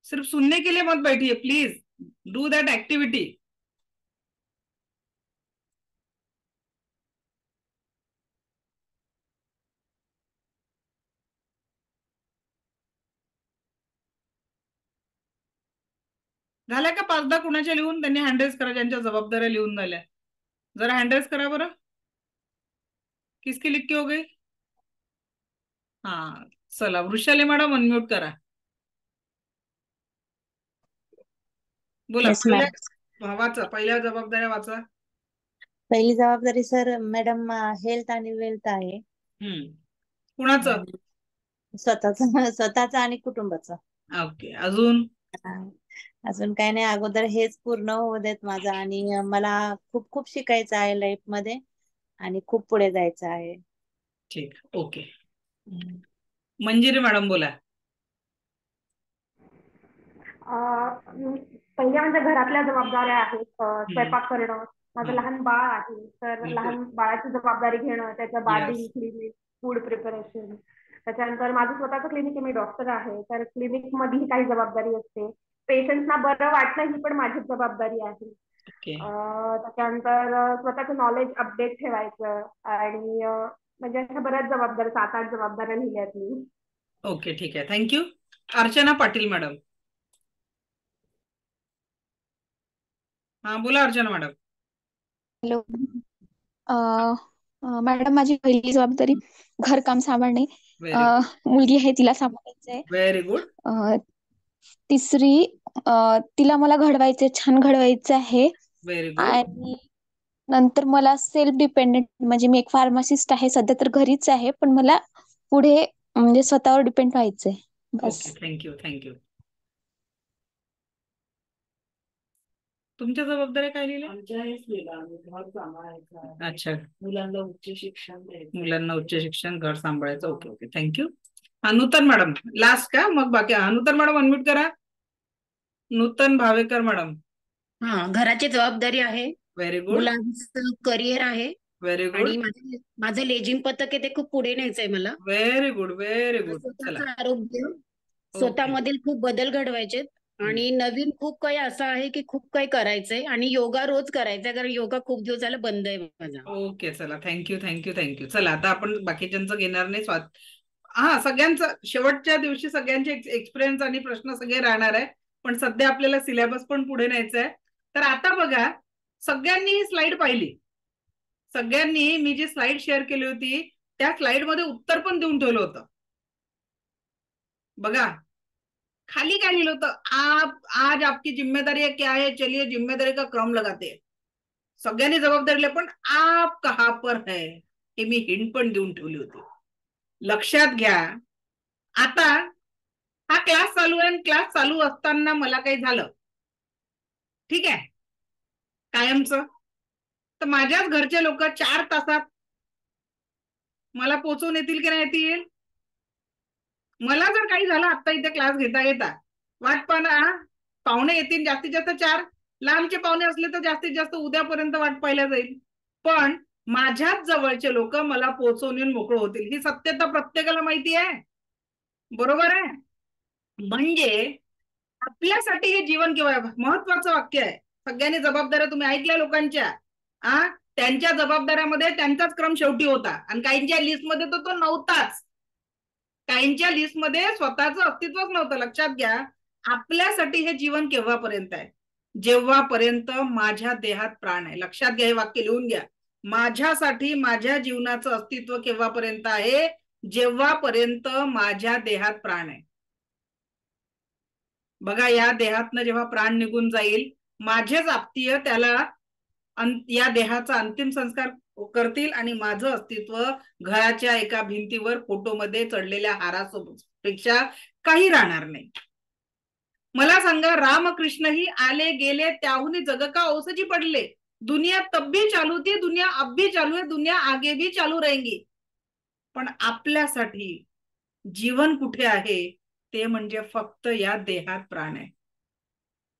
सिर्फ सुनने के लिए मत बैठिए, प्लीज डू दैट एक्टिविटी. झाल्या का 5-10 कुणाच्या लिहून? त्यांनी हँडरेस करा ज्यांच्या जबाबदाऱ्या लिहून झाल्या. जरा हँडरेस करा बरं. किसकी लिख के हो गई? हा चला वृषाली मॅडम अनम्यूट करा. बोला. Yes, ma'am. वाचा पहिल्या जबाबदाऱ्या वाचा. पहिली जबाबदारी सर मॅडम हेल्थ आणि वेल्थ आहे. कुणाचं? स्वतःचं आणि कुटुंबाचं. ओके. अजून? अजून काही नाही, अगोदर हेच पूर्ण होऊ देत माझं, आणि मला खूप खूप शिकायचं आहे लाईफ मध्ये आणि खूप पुढे जायचं आहे. ठीक, ओके. मंजिरी मॅडम बोला. पहिल्या म्हणजे घरातल्या जबाबदाऱ्या आहेत. स्वयंपाक करणं, माझं लहान बाळ आहे तर लहान बाळाची जबाबदारी घेणं, त्याचं बार्डिंग, क्लिनिक, फूड प्रिपरेशन. त्याच्यानंतर माझं स्वतःचं क्लिनिक आहे, मी डॉक्टर आहे तर क्लिनिक मधली काही जबाबदारी असते. पेशंट्सना बरं वाटणं ही पण माझी जबाबदारी आहे. त्याच्यानंतर स्वतःचं नॉलेज अपडेट ठेवायचं, आणि म्हणजे अशा बऱ्याच जबाबदाऱ्या, 7-8 जबाबदाऱ्या लिहिल्यात मी. ओके, ठीक आहे, थँक्यू. अर्चना पाटील मॅडम. हा बोला अर्चना मॅडम. हॅलो मॅडम, माझी पहिली जबाबदारी घरकाम सांभाळणे. मुलगी आहे, तिला सांभाळायचंय. Very good. तिसरी, तिला मला घडवायचंय, छान घडवायचं आहे. Very good. आणि नंतर मला सेल्फ डिपेंडेंट, म्हणजे मी एक फार्मासिस्ट आहे, सध्या तर घरीच आहे, पण मला पुढे म्हणजे स्वतःवर डिपेंड व्हायचंय. बस. Okay, thank you thank you. तुमच्या जबाबदाऱ्या काय लिहिल्या? अच्छा, मुलांना उच्च शिक्षण द्यायचं, मुलांना उच्च शिक्षण, घर सांभाळायचं. Okay okay, thank you. Nutan madam last का? मग बाकी नूतन मॅडम अनम्यूट करा. नूतन भावेकर मॅडम. हा, घराची जबाबदारी आहे. Very good. मुलांचं करिअर आहे. Very good. आणि माझं लेजिंग पथक आहे, ते खूप पुढे न्यायचंय मला. Very good very good. स्वतःचं आरोग्य, स्वतःमधील खूप बदल घडवायचे, आणि नवीन खूप काही असं आहे की खूप काही करायचंय, आणि योगा रोज करायचा, कारण योगा खूप दिवस झाला बंद आहे माझा. ओके, चला थँक्यू थँक्यू थँक्यू. चला आता आपण बाकीच्यांचं घेणार नाही. हा, सगळ्यांचं शेवटच्या दिवशी सगळ्यांचे एक्सपिरियन्स आणि प्रश्न सगळे राहणार आहे, पण सध्या आपल्याला सिलेबस पण पुढे न्यायचा आहे. तर आता बघा, सगळ्यांनी ही स्लाइड पाहिली. सगळ्यांनी मी जी स्लाइड शेअर केली होती त्या स्लाइड मध्ये उत्तर पण देऊन ठेवलं होतं. बघा, खाली काय लिहिलं होतं, आप आज आपकी जिम्मेदारी है क्या है, चलिए जिम्मेदारी का क्रम लगाते. सगळ्यांनी जबाबदारी, पण आप कहा पर है हे मी हिंट पण देऊन ठेवली होती. लक्षात घ्या. आता हा क्लास चालू आहे, क्लास चालू असताना मला काही झालं, ठीक आहे, कायमचं, तर माझ्याच घरचे लोक 4 तासात मला पोहोचवून येतील की नाही येतील? मला जर काही झालं आता इथे क्लास घेता येता, वाट पाहुणे येतील जास्तीत जास्त 4, लांबचे पाहुणे असले तर जास्तीत जास्त उद्यापर्यंत वाट पाहिल्या जाईल, पण माझ्याच जवळचे लोक मला पोहोचवून येऊन मोकळं होतील. ही सत्यता प्रत्येकाला माहिती आहे, बरोबर आहे? म्हणजे आपल्यासाठी हे जीवन केव्हा महत्वाचं वाक्य आहे. सगळ्यांनी जबाबदाऱ्या तुम्ही ऐकल्या लोकांच्या, त्यांच्या जबाबदाऱ्यामध्ये त्यांचाच क्रम शेवटी होता, आणि काहींच्या लिस्टमध्ये तो नव्हताच. काहींच्या लिस्टमध्ये स्वतःचं अस्तित्वच नव्हतं. लक्षात घ्या, आपल्यासाठी हे जीवन केव्हापर्यंत आहे? जेव्हापर्यंत माझ्या देहात प्राण आहे. लक्षात घ्या, हे वाक्य लिहून घ्या. माझ्यासाठी माझ्या जीवनाचं अस्तित्व केव्हापर्यंत आहे? जेव्हापर्यंत माझ्या देहात प्राण आहे. बघा, या देहातनं जेव्हा प्राण निघून जाईल, माझेच आप्तीय त्याला या देहाचा अंतिम संस्कार करतील, आणि माझं अस्तित्व घराच्या एका भिंतीवर फोटोमध्ये चढलेल्या हारापेक्षा काही राहणार नाही. मला सांगा, रामकृष्णही आले गेले, त्याहून जग का औसजी पडले. दुनिया तब भी चालू थी, दुनिया अब भी चालू है, दुनिया आगे भी चालू रहेगी. पण आपल्यासाठी जीवन कुठे आहे? ते म्हणजे फक्त या देहात प्राण आहे.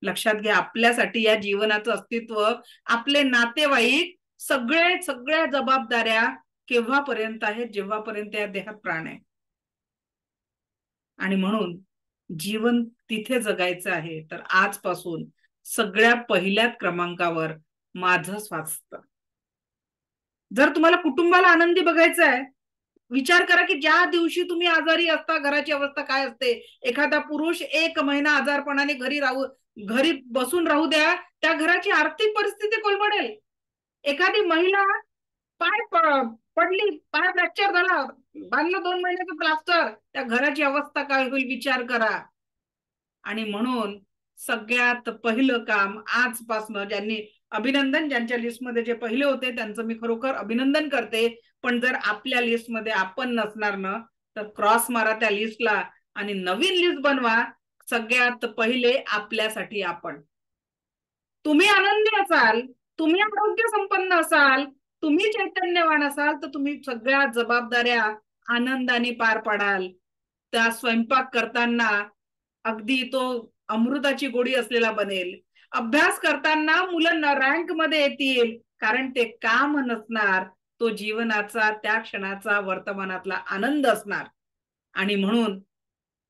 लक्षात घ्या, आपल्यासाठी या जीवनाचं अस्तित्व, आपले नातेवाईक, सगळ्या जबाबदाऱ्या केव्हापर्यंत आहेत? जेव्हापर्यंत या देहात प्राण आहे. आणि म्हणून जीवन तिथे जगायचं आहे तर आजपासून सगळ्या पहिल्या क्रमांकावर माझं स्वास्थ्य. जर तुम्हाला कुटुंबाला आनंदी बघायचं आहे, विचार करा की ज्या दिवशी तुम्ही आजारी असता, घराची अवस्था काय असते. एखादा पुरुष 1 महिना आजारपणाने घरी बसून राहू द्या, त्या घराची आर्थिक परिस्थिती कोलमडेल. एखादी महिला पाय पडली, पाय फ्रॅक्चर झाला, बांधलं 2 महिन्याचं प्लास्टर, त्या घराची अवस्था काय होईल विचार करा. आणि म्हणून सगळ्यात पहिलं काम आजपासून, अभिनंदन, ज्यांच्या लिस्टमध्ये जे पहिले होते त्यांचं मी खरोखर अभिनंदन करते. पण जर आपल्या लिस्टमध्ये आपण नसणार ना, तर क्रॉस मारा त्या लिस्टला आणि नवीन लिस्ट बनवा. सगळ्यात पहिले आपल्यासाठी आपण. तुम्ही आनंदी असाल, तुम्ही आरोग्य संपन्न असाल, तुम्ही चैतन्यवान असाल, तर तुम्ही सगळ्या जबाबदाऱ्या आनंदाने पार पाडाल. त्या स्वयंपाक करताना अगदी तो अमृताची गोडी असलेला बनेल. अभ्यास करताना मुलं रँक मध्ये येतील, कारण ते काम नसणार, तो जीवनाचा त्या क्षणाचा वर्तमानातला आनंद असणार. आणि म्हणून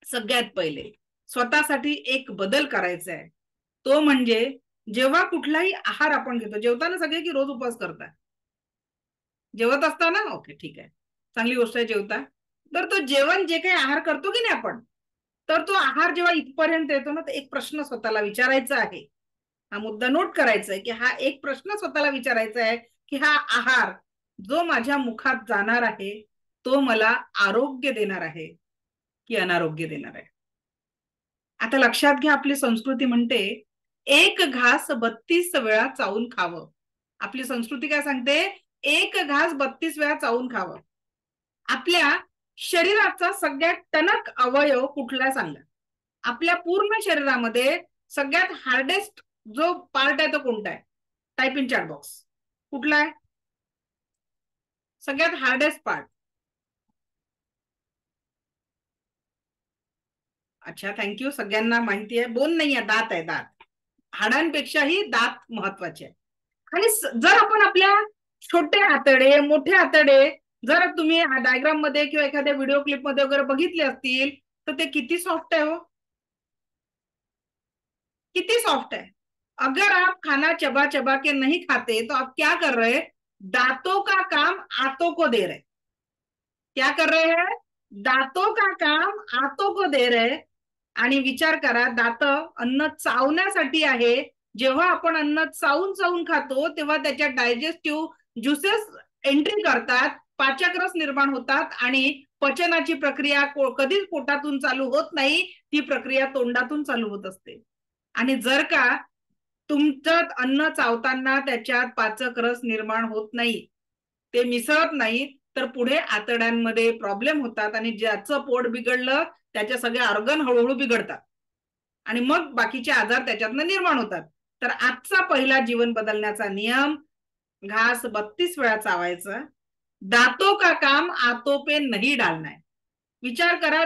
सगळ्यात पहिले स्वतःसाठी एक बदल करायचा आहे. तो म्हणजे जेव्हा कुठलाही आहार आपण घेतो, जेवताना सगळे की रोज उपवास करतात? जेवत असताना ओके, ठीक आहे, चांगली गोष्ट आहे जेवता. तर तो जेवण जे काही आहार करतो की नाही आपण, तर तो आहार जेव्हा इथपर्यंत येतो ना, तर एक प्रश्न स्वतःला विचारायचा आहे. हा मुद्दा नोट करायचा आहे की हा एक प्रश्न स्वतःला विचारायचा आहे की हा आहार जो माझ्या मुखात जाणार आहे, तो मला आरोग्य देणार आहे की अनारोग्य देणार आहे? आता लक्षात घ्या, आपली संस्कृती म्हणते 1 घास 32 वेळा चावून खावं. आपली संस्कृती काय सांगते? 1 घास 32 वेळा चावून खावं. आपल्या शरीराचा सगळ्यात टणक अवयव कुठला सांगा? आपल्या पूर्ण शरीरामध्ये सगळ्यात हार्डेस्ट जो पार्ट आहे तो कोणता आहे? Type in chat box. कुठला आहे सगळ्यात हार्डेस्ट पार्ट? अच्छा, थँक्यू. सगळ्यांना माहिती आहे. बोन नाही आहे, दात आहे. दात. हाडांपेक्षाही दात महत्वाचे आहे. आणि जर आपण आपल्या छोटे आतडे, मोठे आतडे जर तुम्ही डायग्राम मध्ये किंवा एखाद्या व्हिडिओ क्लिप मध्ये वगैरे बघितले असतील, तर ते किती सॉफ्ट आहे हो, किती सॉफ्ट है. अगर आप खाना चबा चबा के नहीं खाते तो आप क्या कर रहे हैं? दांतों का काम आंतों को दे रहे. क्या कर रहे हैं? दांतों का काम आंतों को दे रहे. आणि विचार करा, दात अन्न चावण्यासाठी आहे. जेव्हा आपण अन्न चावून चावून खातो तेव्हा त्याच्या डायजेस्टिव्ह ज्युसेस एंट्री करतात, पाचक रस निर्माण होतात आणि पचनाची प्रक्रिया कधीच पोटातून चालू होत नाही, ती प्रक्रिया तोंडातून चालू होत असते. आणि जर का तुमचं अन्न चावताना त्याच्यात पाचक रस निर्माण होत नाही, ते मिसळत नाही, तर पुढे आतड्यांमध्ये प्रॉब्लेम होतात आणि ज्याचं पोट बिघडलं त्याचे सगळे ऑर्गन हळूहळू बिघडतात आणि मग बाकीचे आजार त्याच्यातनं निर्माण होतात. तर आजचा पहिला जीवन बदलण्याचा नियम, घास 32 वेळा चावायचा, दातों का काम आतों पे नहीं डालना है. विचार करा,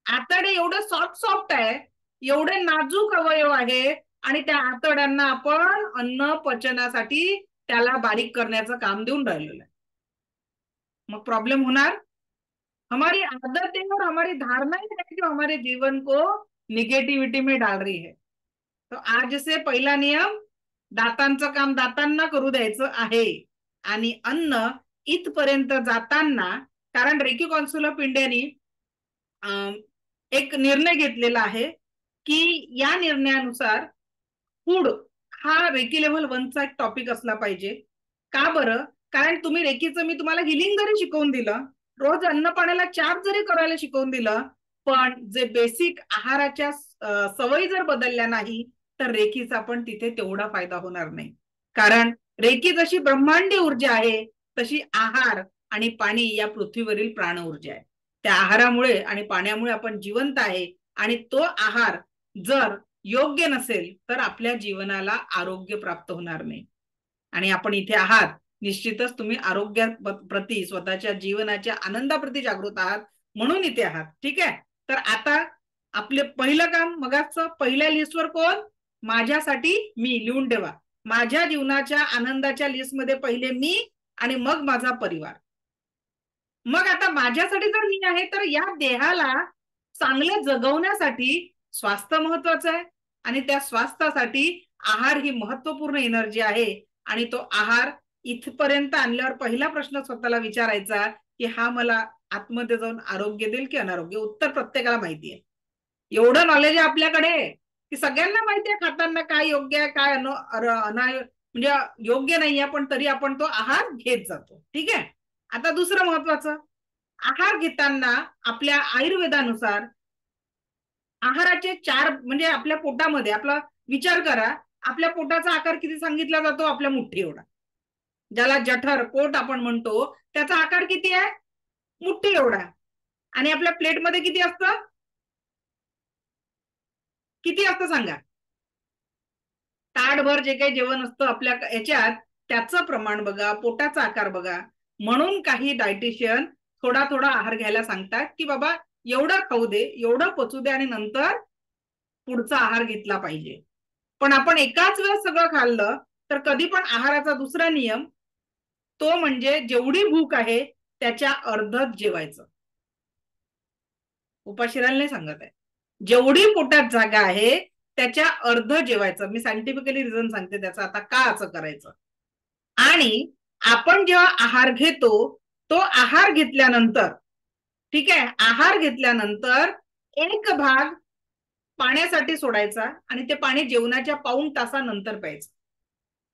आतडे एवढं सॉफ्ट आहे, एवढे नाजूक अवयव आहे आणि त्या आतड्यांना आपण अन्न पचनासाठी त्याला बारीक करण्याचं काम देऊन राहिलेलं आहे. मग प्रॉब्लेम होणार. हमारी आदतें और हमारी धारणाएं है जो हमारे जीवन को निगेटिविटी में डाल रही है. तो आज से पहिला नियम, दातांचं काम दातांना करू द्यायचं आहे आणि अन्न इथपर्यंत जाताना, कारण रेकी कौन्सिल ऑफ इंडियानी एक निर्णय घेतलेला आहे की या निर्णयानुसार फूड हा रेकी लेव्हल 1चा एक टॉपिक असला पाहिजे. का बरं? कारण तुम्ही रेकीचं मी तुम्हाला हिलिंग जरी शिकवून दिलं, रोज अन्न पाण्याला 4 जरी करायला शिकवून दिलं, पण जे बेसिक आहाराच्या सवयी जर बदलल्या नाही तर रेकीचा पण तिथे तेवढा फायदा होणार नाही. कारण रेकी जशी ब्रह्मांडी ऊर्जा आहे तशी आहार आणि पाणी या पृथ्वीवरील प्राण ऊर्जा आहे. त्या आहारामुळे आणि पाण्यामुळे आपण जिवंत आहे आणि तो आहार जर योग्य नसेल तर आपल्या जीवनाला आरोग्य प्राप्त होणार नाही. आणि आपण इथे आहात, निश्चितच तुम्ही आरोग्याप्रती, स्वतःच्या जीवनाच्या आनंदाप्रती जागृत आहात म्हणून इथे आहात. ठीक आहे. तर आता आपले पहिलं काम, मगाचं पहिल्या लिस्टवर कोण? माझ्यासाठी मी. लिहून ठेवा, माझ्या जीवनाच्या आनंदाच्या लिस्टमध्ये पहिले मी आणि मग माझा परिवार. मग आता माझ्यासाठी जर मी आहे तर या देहाला चांगले जगवण्यासाठी स्वास्थ्य महत्वाचं आहे आणि त्या स्वास्थ्यासाठी आहार ही महत्वपूर्ण एनर्जी आहे. आणि तो आहार इथपर्यंत आणल्यावर पहिला प्रश्न स्वतःला विचारायचा की हा मला आतमध्ये जाऊन आरोग्य देईल की अनारोग्य? उत्तर प्रत्येकाला माहिती आहे. एवढं नॉलेज आहे आपल्याकडे की सगळ्यांना माहिती आहे खाताना काय योग्य आहे, काय म्हणजे योग्य नाही आहे, पण तरी आपण तो आहार घेत जातो. ठीक आहे. आता दुसरं महत्वाचं, आहार घेताना आपल्या आयुर्वेदानुसार आहाराचे 4 म्हणजे आपल्या पोटामध्ये, आपला विचार करा, आपल्या पोटाचा आकार किती सांगितला जातो? आपल्या मुठ्ठी एवढा. ज्याला जठर पोट आपण म्हणतो त्याचा आकार किती आहे? मुठ्ठी एवढा. आणि आपल्या प्लेटमध्ये किती असतं? किती असतं सांगा? ताटभर जे काही जेवण असतं आपल्या याच्यात त्याचं प्रमाण बघा, पोटाचा आकार बघा. म्हणून काही डायटिशियन थोडा थोडा आहार घ्यायला सांगतात की बाबा एवढं खाऊ दे, एवढं पचू दे आणि नंतर पुढचा आहार घेतला पाहिजे. पण आपण एकाच वेळेस सगळं खाल्लं तर कधी पण आहाराचा दुसरा नियम तो म्हणजे जेवढी भूक आहे त्याच्या अर्धच जेवायचं. उपाशी राहायला नाही सांगत आहे, जेवढी पोटात जागा आहे त्याच्या अर्ध जेवायचं. मी सायंटिफिकली रिझन सांगते त्याचं आता का असं करायचं. आणि आपण जेव्हा आहार घेतो तो आहार घेतल्यानंतर, ठीक आहे, आहार घेतल्यानंतर एक भाग पाण्यासाठी सोडायचा आणि ते पाणी जेवणाच्या पाऊण तासानंतर प्यायचं.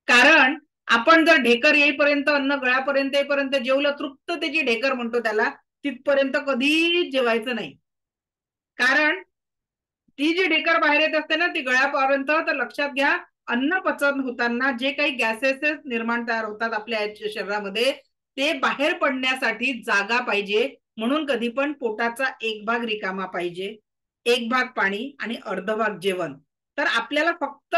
कारण आपण जर ढेकर येईपर्यंत, अन्न गळ्यापर्यंत येईपर्यंत जेवलं, तृप्त त्याची ढेकर म्हणतो त्याला, तिथपर्यंत कधी जेवायचं नाही. कारण ती जी ढेकर बाहेर येत असते ना ती गळ्यापर्यंत, तर लक्षात घ्या अन्न पचन होताना जे काही गॅसेस निर्माण तयार होतात आपल्या शरीरामध्ये ते बाहेर पडण्यासाठी जागा पाहिजे. म्हणून कधी पण पोटाचा एक भाग रिकामा पाहिजे, एक भाग पाणी आणि अर्ध भाग जेवण. तर आपल्याला फक्त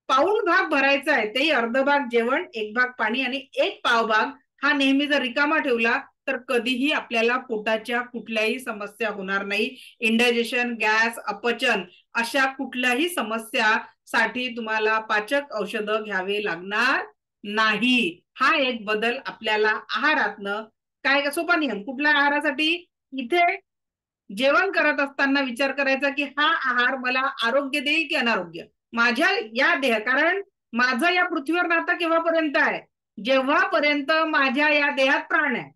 पाऊण भाग भरायचा आहे, तेही अर्ध भाग जेवण, एक भाग पाणी आणि एक पाव भाग हा नेहमी जर रिकामा ठेवला तर कधीही आपल्याला पोटाच्या कुठल्याही समस्या होणार नाही. इंडायजेशन, गॅस, अपचन अशा कुठल्याही समस्यासाठी तुम्हाला पाचक औषधं घ्यावे लागणार नाही. हा एक बदल आपल्याला आहारातनं, काय सोपा नियम कुठल्या आहारासाठी, इथे जेवण करत असताना विचार करायचा की हा आहार मला आरोग्य देईल की अनारोग्य माझ्या या देह. कारण माझं या पृथ्वीवर नातं केव्हापर्यंत आहे? जेव्हापर्यंत माझ्या या देहात प्राण आहे.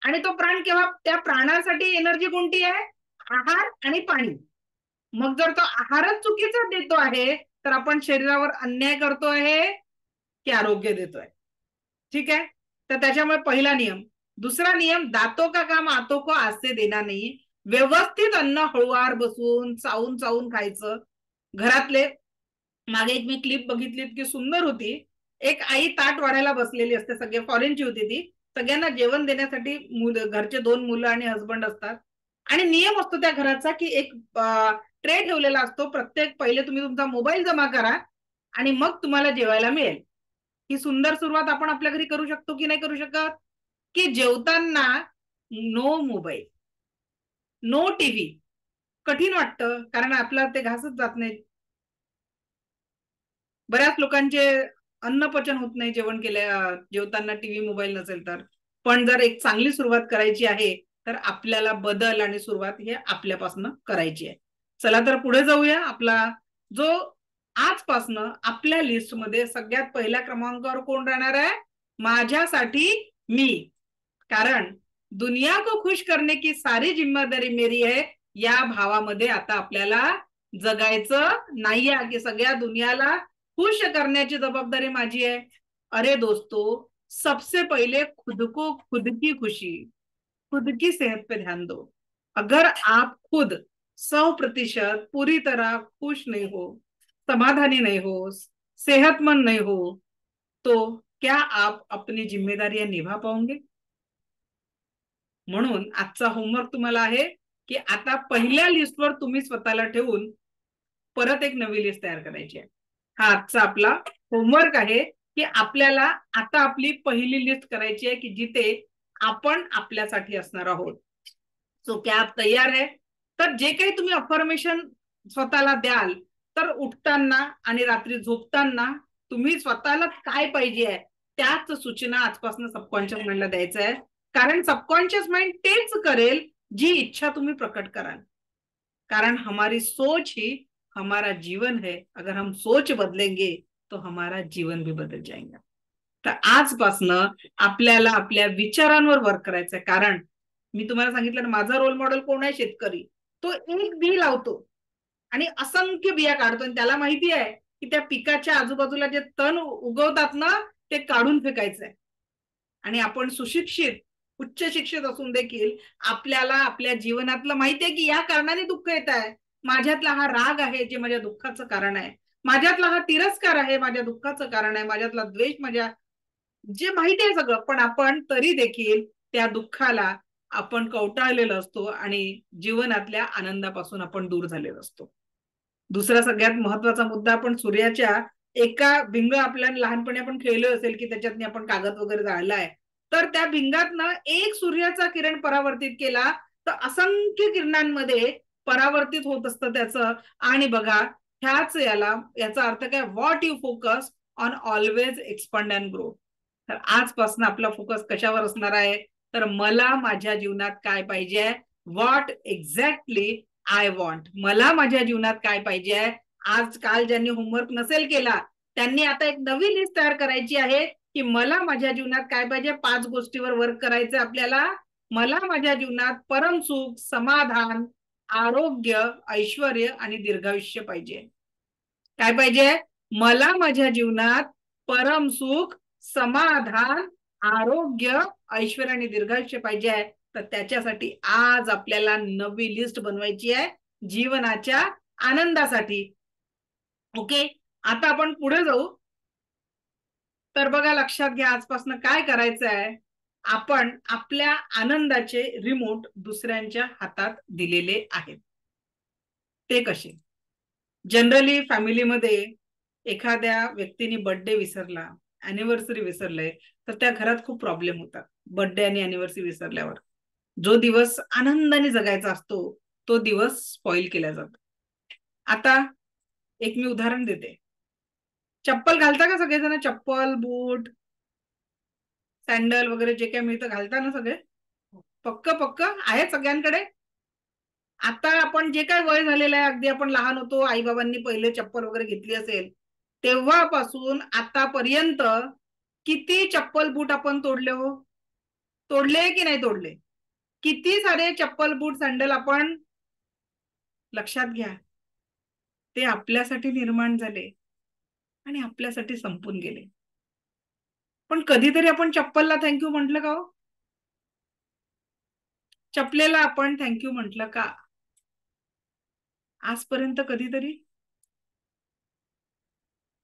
आणि तो प्राण केव्हा, त्या प्राणासाठी एनर्जी कोणती आहे? आहार आणि पाणी. मग जर तो आहारच चुकीचा देतो आहे तर आपण शरीरावर अन्याय करतो आहे की आरोग्य देतोय? ठीक आहे. तर त्याच्यामुळे पहिला नियम, दुसरा नियम, दातो का काम आतो को आसे देना नाही. व्यवस्थित अन्न हळूवार बसून चावून चावून खायचं. घरातले, मागे एक मी क्लिप बघितली, इतकी सुंदर होती. एक आई ताट वाढायला बसलेली असते, सगळे फॉरेनची होती ती. सगळ्यांना जेवण देण्यासाठी घरचे 2 मुलं आणि हसबंड असतात. आणि नियम असतो त्या घराचा की एक ट्रे ठेवलेला असतो. प्रत्येक पहिले तुम्ही तुमचा मोबाईल जमा करा आणि मग तुम्हाला जेवायला मिळेल. ही सुंदर सुरुवात आपण आपल्या घरी करू शकतो की नाही करू शकत? की जेवताना नो मोबाईल, नो टीव्ही. कठीण वाटतं, कारण आपला ते घासच जात नाही. बऱ्याच लोकांचे अन्न पचन होत नाही जेवताना टीव्ही मोबाईल नसेल तर. पण जर एक चांगली सुरुवात करायची आहे तर आपल्याला बदल आणि सुरुवात हे आपल्यापासून करायची आहे. चला तर पुढे जाऊया. आपला जो आजपासनं आपल्या लिस्टमध्ये सगळ्यात पहिल्या क्रमांकावर कोण राहणार आहे? माझ्यासाठी मी. कारण दुनिया को खुश करने की सारी जिम्मेदारी मेरी है, या भावामध्ये आता आपल्याला जगायचं नाहीये की सगळ्या दुनियाला खुश करण्याची जबाबदारी माझी आहे. अरे दोस्तों, सबसे पहले खुद को, खुद की खुशी, खुद की सेहत पे ध्यान दो. अगर आप खुद 100% पूरी तरह खुश नहीं हो, समाधानी नहीं हो, सेहतमंद नहीं हो, तो क्या आप अपनी जिम्मेदारियां निभा पाओगे? म्हणून आजचा होमवर्क तुम्हाला आहे की आता पहिल्या लिस्टवर तुम्ही स्वतःला ठेवून परत एक नवी लिस्ट तयार करायची आहे. हा आजचा आपला होमवर्क आहे की आपल्याला आता आपली पहिली लिस्ट करायची आहे की जिथे आपण आपल्यासाठी असणार आहोत. सो क्या आप तयार आहे? तर जे काही तुम्ही अफर्मेशन स्वतःला द्याल, तर उठताना आणि रात्री झोपताना तुम्ही स्वतःला काय पाहिजे आहे त्याच सूचना आजपासून सबकॉन्शियस माइंडला द्यायचं आहे. कारण सबकॉन्शियस माइंड तेच करेल जी इच्छा तुम्ही प्रकट कराल. कारण हमारी सोच ही हमारा जीवन है. अगर हम सोच बदलेंगे तो हमारा जीवन भी बदल जाएगा. तर आजपासनं आपल्याला आपल्या विचारांवर वर्क करायचंय. कारण मी तुम्हाला सांगितलं माझा रोल मॉडेल कोण आहे? शेतकरी. तो एक बी लावतो आणि असंख्य बिया काढतो आणि त्याला माहिती आहे की त्या पिकाच्या आजूबाजूला जे तण उगवतात ना, ते काढून फेकायचंय. आणि आपण सुशिक्षित, उच्च शिक्षित असून देखील आपल्याला आपल्या जीवनातलं माहितीये की या कारणाने दुःख येत आहे. माझ्यातला हा राग आहे जे माझ्या दुःखाचं कारण आहे. माझ्यातला हा तिरस्कार आहे माझ्या दुःखाचं कारण आहे. माझ्यातला द्वेष माझ्या, जे माहिती आहे सगळं, पण आपण तरी देखील त्या दुःखाला आपण कवटाळलेलो असतो आणि जीवनातल्या आनंदापासून आपण दूर झालेलो असतो. दुसरा सगळ्यात महत्वाचा मुद्दा, आपण सूर्याच्या एका भिंग आपल्याला लहानपणी आपण खेळलो असेल की त्याच्यातनी आपण कागद वगैरे जाळलाय, तर त्या भिंगातनं एक सूर्याचा किरण परावर्तित केला तर असंख्य किरणांमध्ये परावर्तित होत असतं त्याचं. आणि बघा याचा अर्थ काय? What you focus on always expand and grow. तर आजपासून आपला फोकस कशावर असणार आहे? तर मला माझ्या जीवनात काय पाहिजे? What exactly I want. मला माझ्या जीवनात काय पाहिजे? आजकाल ज्यांनी होमवर्क नसेल केला त्यांनी आता एक नवी लिस्ट तयार करायची आहे की मला माझ्या जीवनात काय पाहिजे. 5 गोष्टीवर वर्क करायचं आपल्याला. मला माझ्या जीवनात परम सुख, समाधान, आरोग्य, ऐश्वर्य आणि दीर्घायुष्य पाहिजे. काय पाहिजे? मला माझ्या जीवनात परम सुख, समाधान, आरोग्य, ऐश्वर्य आणि दीर्घायुष्य पाहिजे आहे. तर त्याच्यासाठी आज आपल्याला नवी लिस्ट बनवायची आहे जीवनाच्या आनंदासाठी. ओके, आता आपण पुढे जाऊ. तर बघा, लक्षात घ्या आजपासून काय करायचं आहे. आपण आपल्या आनंदाचे रिमोट दुसऱ्यांच्या हातात दिलेले आहेत. ते कसे? जनरली फॅमिलीमध्ये एखाद्या व्यक्तीने बर्थडे विसरला, अॅनिव्हर्सरी विसरलंय, तर त्या घरात खूप प्रॉब्लेम होतात. बर्थडे आणि अॅनिव्हर्सरी विसरल्यावर जो दिवस आनंदाने जगायचा असतो तो दिवस स्पॉइल केला जातो. आता एक मी उदाहरण देते. चप्पल घालता का सगळेजण? चप्पल, बूट, सँडल वगैरे जे काही मिळतं घालता ना सगळे? पक्क आहे सगळ्यांकडे? आता आपण जे काय वय झालेलं आहे, अगदी आपण लहान होतो, आई बाबांनी पहिले चप्पल वगैरे घेतली असेल तेव्हापासून आतापर्यंत किती चप्पल बूट आपण तोडले हो? तोडले की नाही तोडले? किती सारे चप्पल बूट सँडल आपण, लक्षात घ्या, ते आपल्यासाठी निर्माण झाले आणि आपल्यासाठी संपून गेले. पण कधीतरी आपण चप्पलला थँक्यू म्हटलं का हो? चपलेला आपण थँक्यू म्हटलं का आजपर्यंत? कधीतरी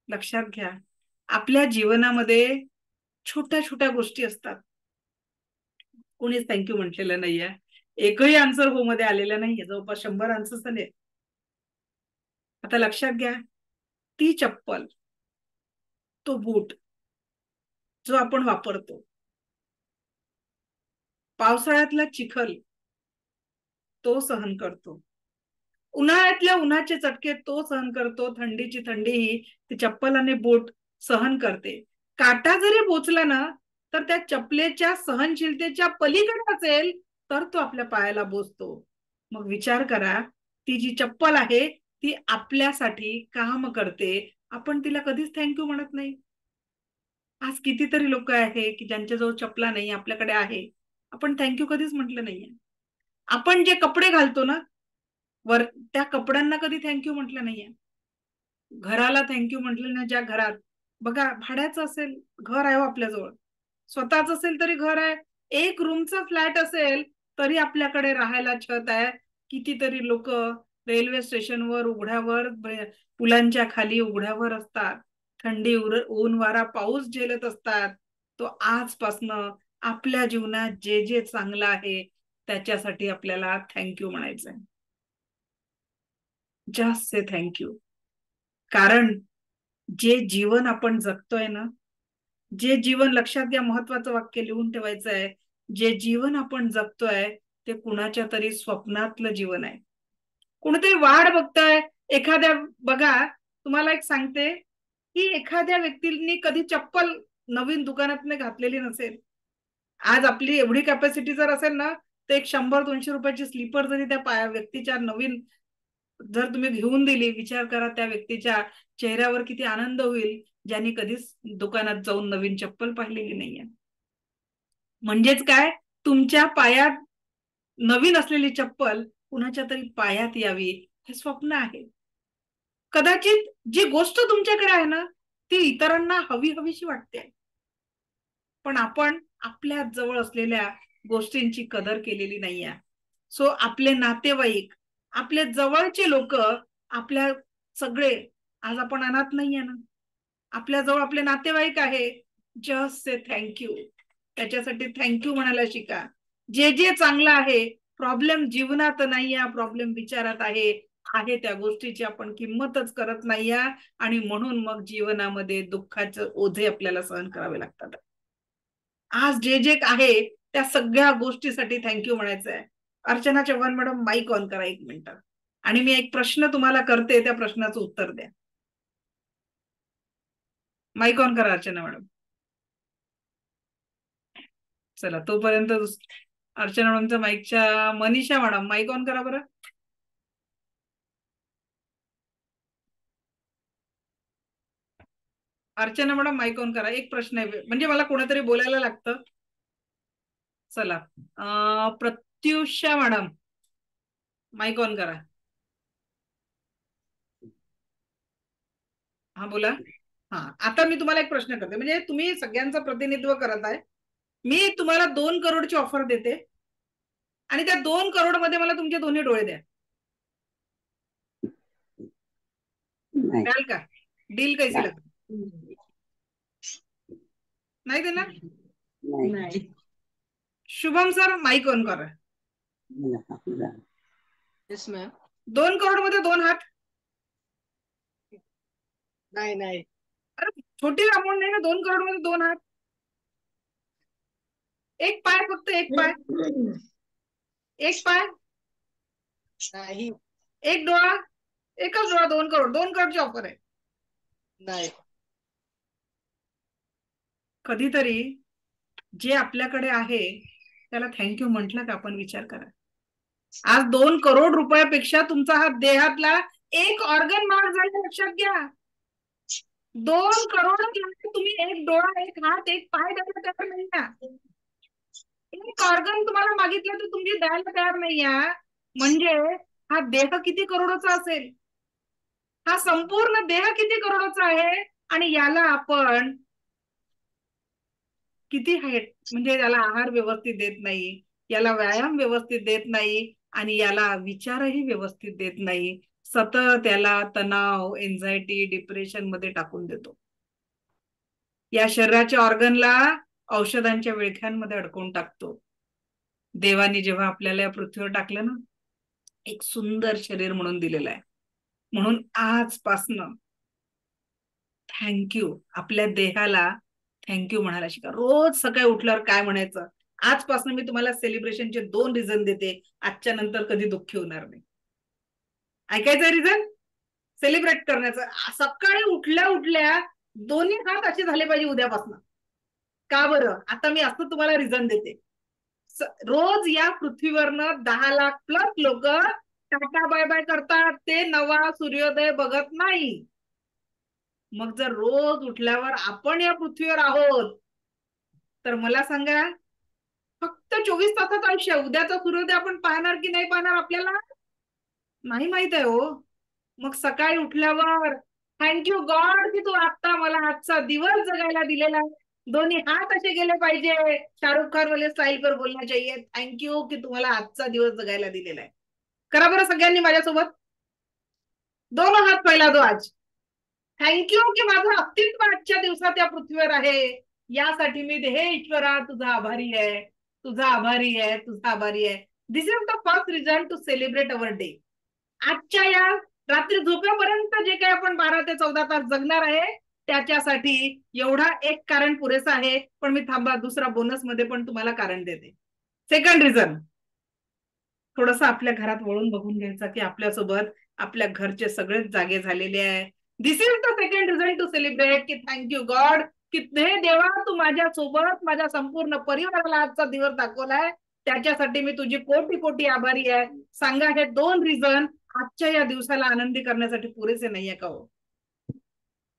लक्षात घ्या, आपल्या जीवनामध्ये छोट्या छोट्या गोष्टी असतात, कोणीच थँक्यू म्हटलेलं नाहीये. एकही आन्सर हो मध्ये आलेलं नाहीये, जवळपास 100 आन्सर्स आले. आता लक्षात घ्या, ती चप्पल, तो बूट जो आपण वापरतो, पावसाळ्यातला चिखल तो सहन करतो, उन्हाळ्यातल्या उन्हाचे चटके तो सहन करतो, थंडीची थंडी ही ती चप्पल आणि बूट सहन करते. काटा जरी बोचला ना तर त्या चपलेच्या सहनशीलतेच्या पलीकडे असेल तर तो आपल्या पायाला बोचतो. मग विचार करा, ती जी चप्पल आहे ती आपल्यासाठी काम करते, आपण तिला कधीच थँक्यू म्हणत नाही. आज कितीतरी लोक आहे की ज्यांच्याजवळ चपला नाही, आपल्याकडे आहे, आपण थँक्यू कधीच म्हटलं नाहीये. आपण जे कपडे घालतो ना वर, त्या कपड्यांना कधी थँक्यू म्हटलं नाहीये. घराला थँक्यू म्हटलं ना, ज्या घरात बघा भाड्याचं असेल घर आहे आपल्याजवळ, स्वतःच असेल तरी घर आहे, एक रूमचा फ्लॅट असेल तरी आपल्याकडे राहायला छत आहे. कितीतरी लोक रेल्वे स्टेशनवर उघड्यावर, पुलांच्या खाली उघड्यावर असतात, थंडी ऊन वारा पाऊस झेलत असतात. तो आजपासनं आपल्या जीवनात जे जे चांगलं आहे त्याच्यासाठी आपल्याला थँक्यू म्हणायचंय. Just say thank you. कारण जे जीवन आपण जगतोय ना, जे जीवन, लक्षात घ्या, महत्वाचं वाक्य लिहून ठेवायचं आहे, जे जीवन आपण जगतोय ते कुणाच्या तरी स्वप्नातलं जीवन आहे. कुणीतरी वाट बघताय एखाद्या, बघा तुम्हाला एक सांगते की एखाद्या व्यक्तीने कधी चप्पल नवीन दुकानातून घातलेली नसेल. आज आपली एवढी कॅपॅसिटी जर असेल ना तर एक 100-200 रुपयाची स्लीपर जरी त्या व्यक्तीच्या नवीन जर तुम्ही घेऊन दिली, विचार करा त्या व्यक्तीच्या चेहऱ्यावर किती आनंद होईल, ज्यांनी कधीच दुकानात जाऊन नवीन चप्पल पाहिलेली नाहीये. म्हणजेच काय, तुमच्या पायात नवीन असलेली चप्पल कुणाच्या तरी पायात यावी हे स्वप्न आहे. कदाचित जी गोष्ट तुमच्याकडे आहे ना ती इतरांना हवी हवीशी वाटते, पण आपण आपल्या जवळ असलेल्या गोष्टींची कदर केलेली नाहीये. सो आपले नातेवाईक, आपले जवळचे लोक, आपल्या सगळे, आज आपण अनाथ नाहीये ना, आपल्या जवळ आपले नातेवाईक आहे. Just say thank you. त्याच्यासाठी थँक्यू म्हणायला शिका. जे जे चांगलं आहे, प्रॉब्लेम जीवनात नाहीये, प्रॉब्लेम विचारात आहे त्या गोष्टीची आपण किंमतच करत नाहीये आणि म्हणून मग जीवनामध्ये दुःखाचं ओझे आपल्याला सहन करावे लागतात. आज जे जे आहे त्या सगळ्या गोष्टीसाठी थँक्यू म्हणायचं आहे. Archana Chavan madam, mike on करा 1 मिनिट, आणि मी एक प्रश्न तुम्हाला करते, त्या प्रश्नाचं उत्तर द्या. माईक ऑन करा अर्चना मॅडम. चला, तोपर्यंत अर्चना मॅडमच्या माईकच्या, मनीषा मॅडम माईक ऑन करा बरं. अर्चना मॅडम माईक ऑन करा. एक प्रश्न आहे, म्हणजे मला कोणातरी बोलायला लागतं. चला, प्रत्युषा मॅडम माईक ऑन करा. हा बोला. हा, आता मी तुम्हाला एक प्रश्न करते, म्हणजे तुम्ही सगळ्यांचं प्रतिनिधित्व करत आहे. मी तुम्हाला 2 करोडची ऑफर देते आणि त्या 2 करोड मध्ये मला तुमचे दोन्ही डोळे द्या. द्याल का? डील कैसी लागते? नाही देणार? नाही. शुभम सर माईक ऑन करा. Yes ma'am. 2 करोड मध्ये 2 हात? नाही. अरे छोटी अमाऊंट नाही ना, 2 करोड मध्ये 2 हात. एक पाय, फक्त एक पाय, एक पाय नाही. एक डोळा, एकच डोळा. 2 करोड, 2 करोडची ऑफर आहे. नाही. कधीतरी जे आपल्याकडे आहे त्याला थँक्यू म्हटलं का आपण? विचार करा. आज 2 करोड रुपयापेक्षा तुमचा हा देहातला एक ऑर्गन महाग झाला, लक्षात घ्या. 2 करोड तुम्ही एक डोळा, एक हात, एक पाय द्यायला तयार नाही ना. एक ऑर्गन तुम्हाला मागितलं तर तुम्ही द्यायला तयार नाही, म्हणजे हा देह किती करोडचा असेल? हा संपूर्ण देह किती करोडचा आहे? आणि याला आपण किती म्हणजे त्याला आहार व्यवस्थित देत नाही, याला व्यायाम व्यवस्थित देत नाही आणि याला विचारही व्यवस्थित देत नाही. सतत याला तणाव, एन्झायटी, डिप्रेशन मध्ये टाकून देतो. या शरीराच्या ऑर्गनला औषधांच्या विळख्यांमध्ये अडकवून टाकतो. देवाने जेव्हा आपल्याला या पृथ्वीवर टाकलं ना, एक सुंदर शरीर म्हणून दिलेलं आहे. म्हणून आजपासनं थँक्यू, आपल्या देहाला थँक्यू म्हणायला शिका. रोज सकाळी उठल्यावर काय म्हणायचं? आजपासून मी तुम्हाला सेलिब्रेशनचे 2 रिझन देते, आजच्या नंतर कधी दुःखी होणार नाही. ऐकायचं रिझन सेलिब्रेट करण्याचं. सकाळी उठल्या उठल्या दोन्ही हात असे झाले पाहिजे उद्यापासून. का बरं? आता मी असं तुम्हाला रिझन देते. रोज या पृथ्वीवरनं 10 लाख प्लस लोक टाटा बाय बाय करतात, ते नवा सूर्योदय बघत नाही. मग जर रोज उठल्यावर आपण या पृथ्वीवर आहोत तर मला सांगा, फक्त 24 तासाचं आयुष्य, उद्याचा सूर्योदय आपण पाहणार की नाही पाहणार आपल्याला नाही माहित आहे हो. मग सकाळी उठल्यावर थँक्यू गॉड की तू आता मला आजचा दिवस जगायला दिलेला आहे. दोन्ही हात असे गेले पाहिजे. शाहरुख खान वाले स्टाईल पर बोलना चाहिए, थँक्यू की तुम्हाला आजचा दिवस जगायला दिलेला आहे. करा बरं सगळ्यांनी माझ्यासोबत. दोन हात पहिला दो आज. थँक्यू की माझं अस्तित्व आजच्या दिवसात या पृथ्वीवर आहे. यासाठी मी हे ईश्वरा तुझा आभारी आहे, तुझा आभारी आहे, तुझा आभारी आहे. This is the first reason to celebrate our day. आजच्या या रात्री झोपेपर्यंत जे काही आपण 12 ते 14 तास जगणार आहे त्याच्यासाठी एवढा एक कारण पुरेसा आहे. पण मी थांबा, दुसरा बोनस मध्ये पण तुम्हाला कारण देते. सेकंड रिझन, थोडस आपल्या घरात वळून बघून घ्यायचं की आपल्यासोबत आपल्या घरचे सगळेच जागे झालेले आहे. This is the second reason to celebrate की थँक्यू गॉड की हे देवा तू माझ्या सोबत माझ्या संपूर्ण परिवाराला आजचा दिवस दाखवलाय, त्याच्यासाठी मी तुझी कोटी कोटी आभारी आहे. सांगा, हे 2 रिझन आजच्या या दिवसाला आनंदी करण्यासाठी पुरेसे नाहीये का हो?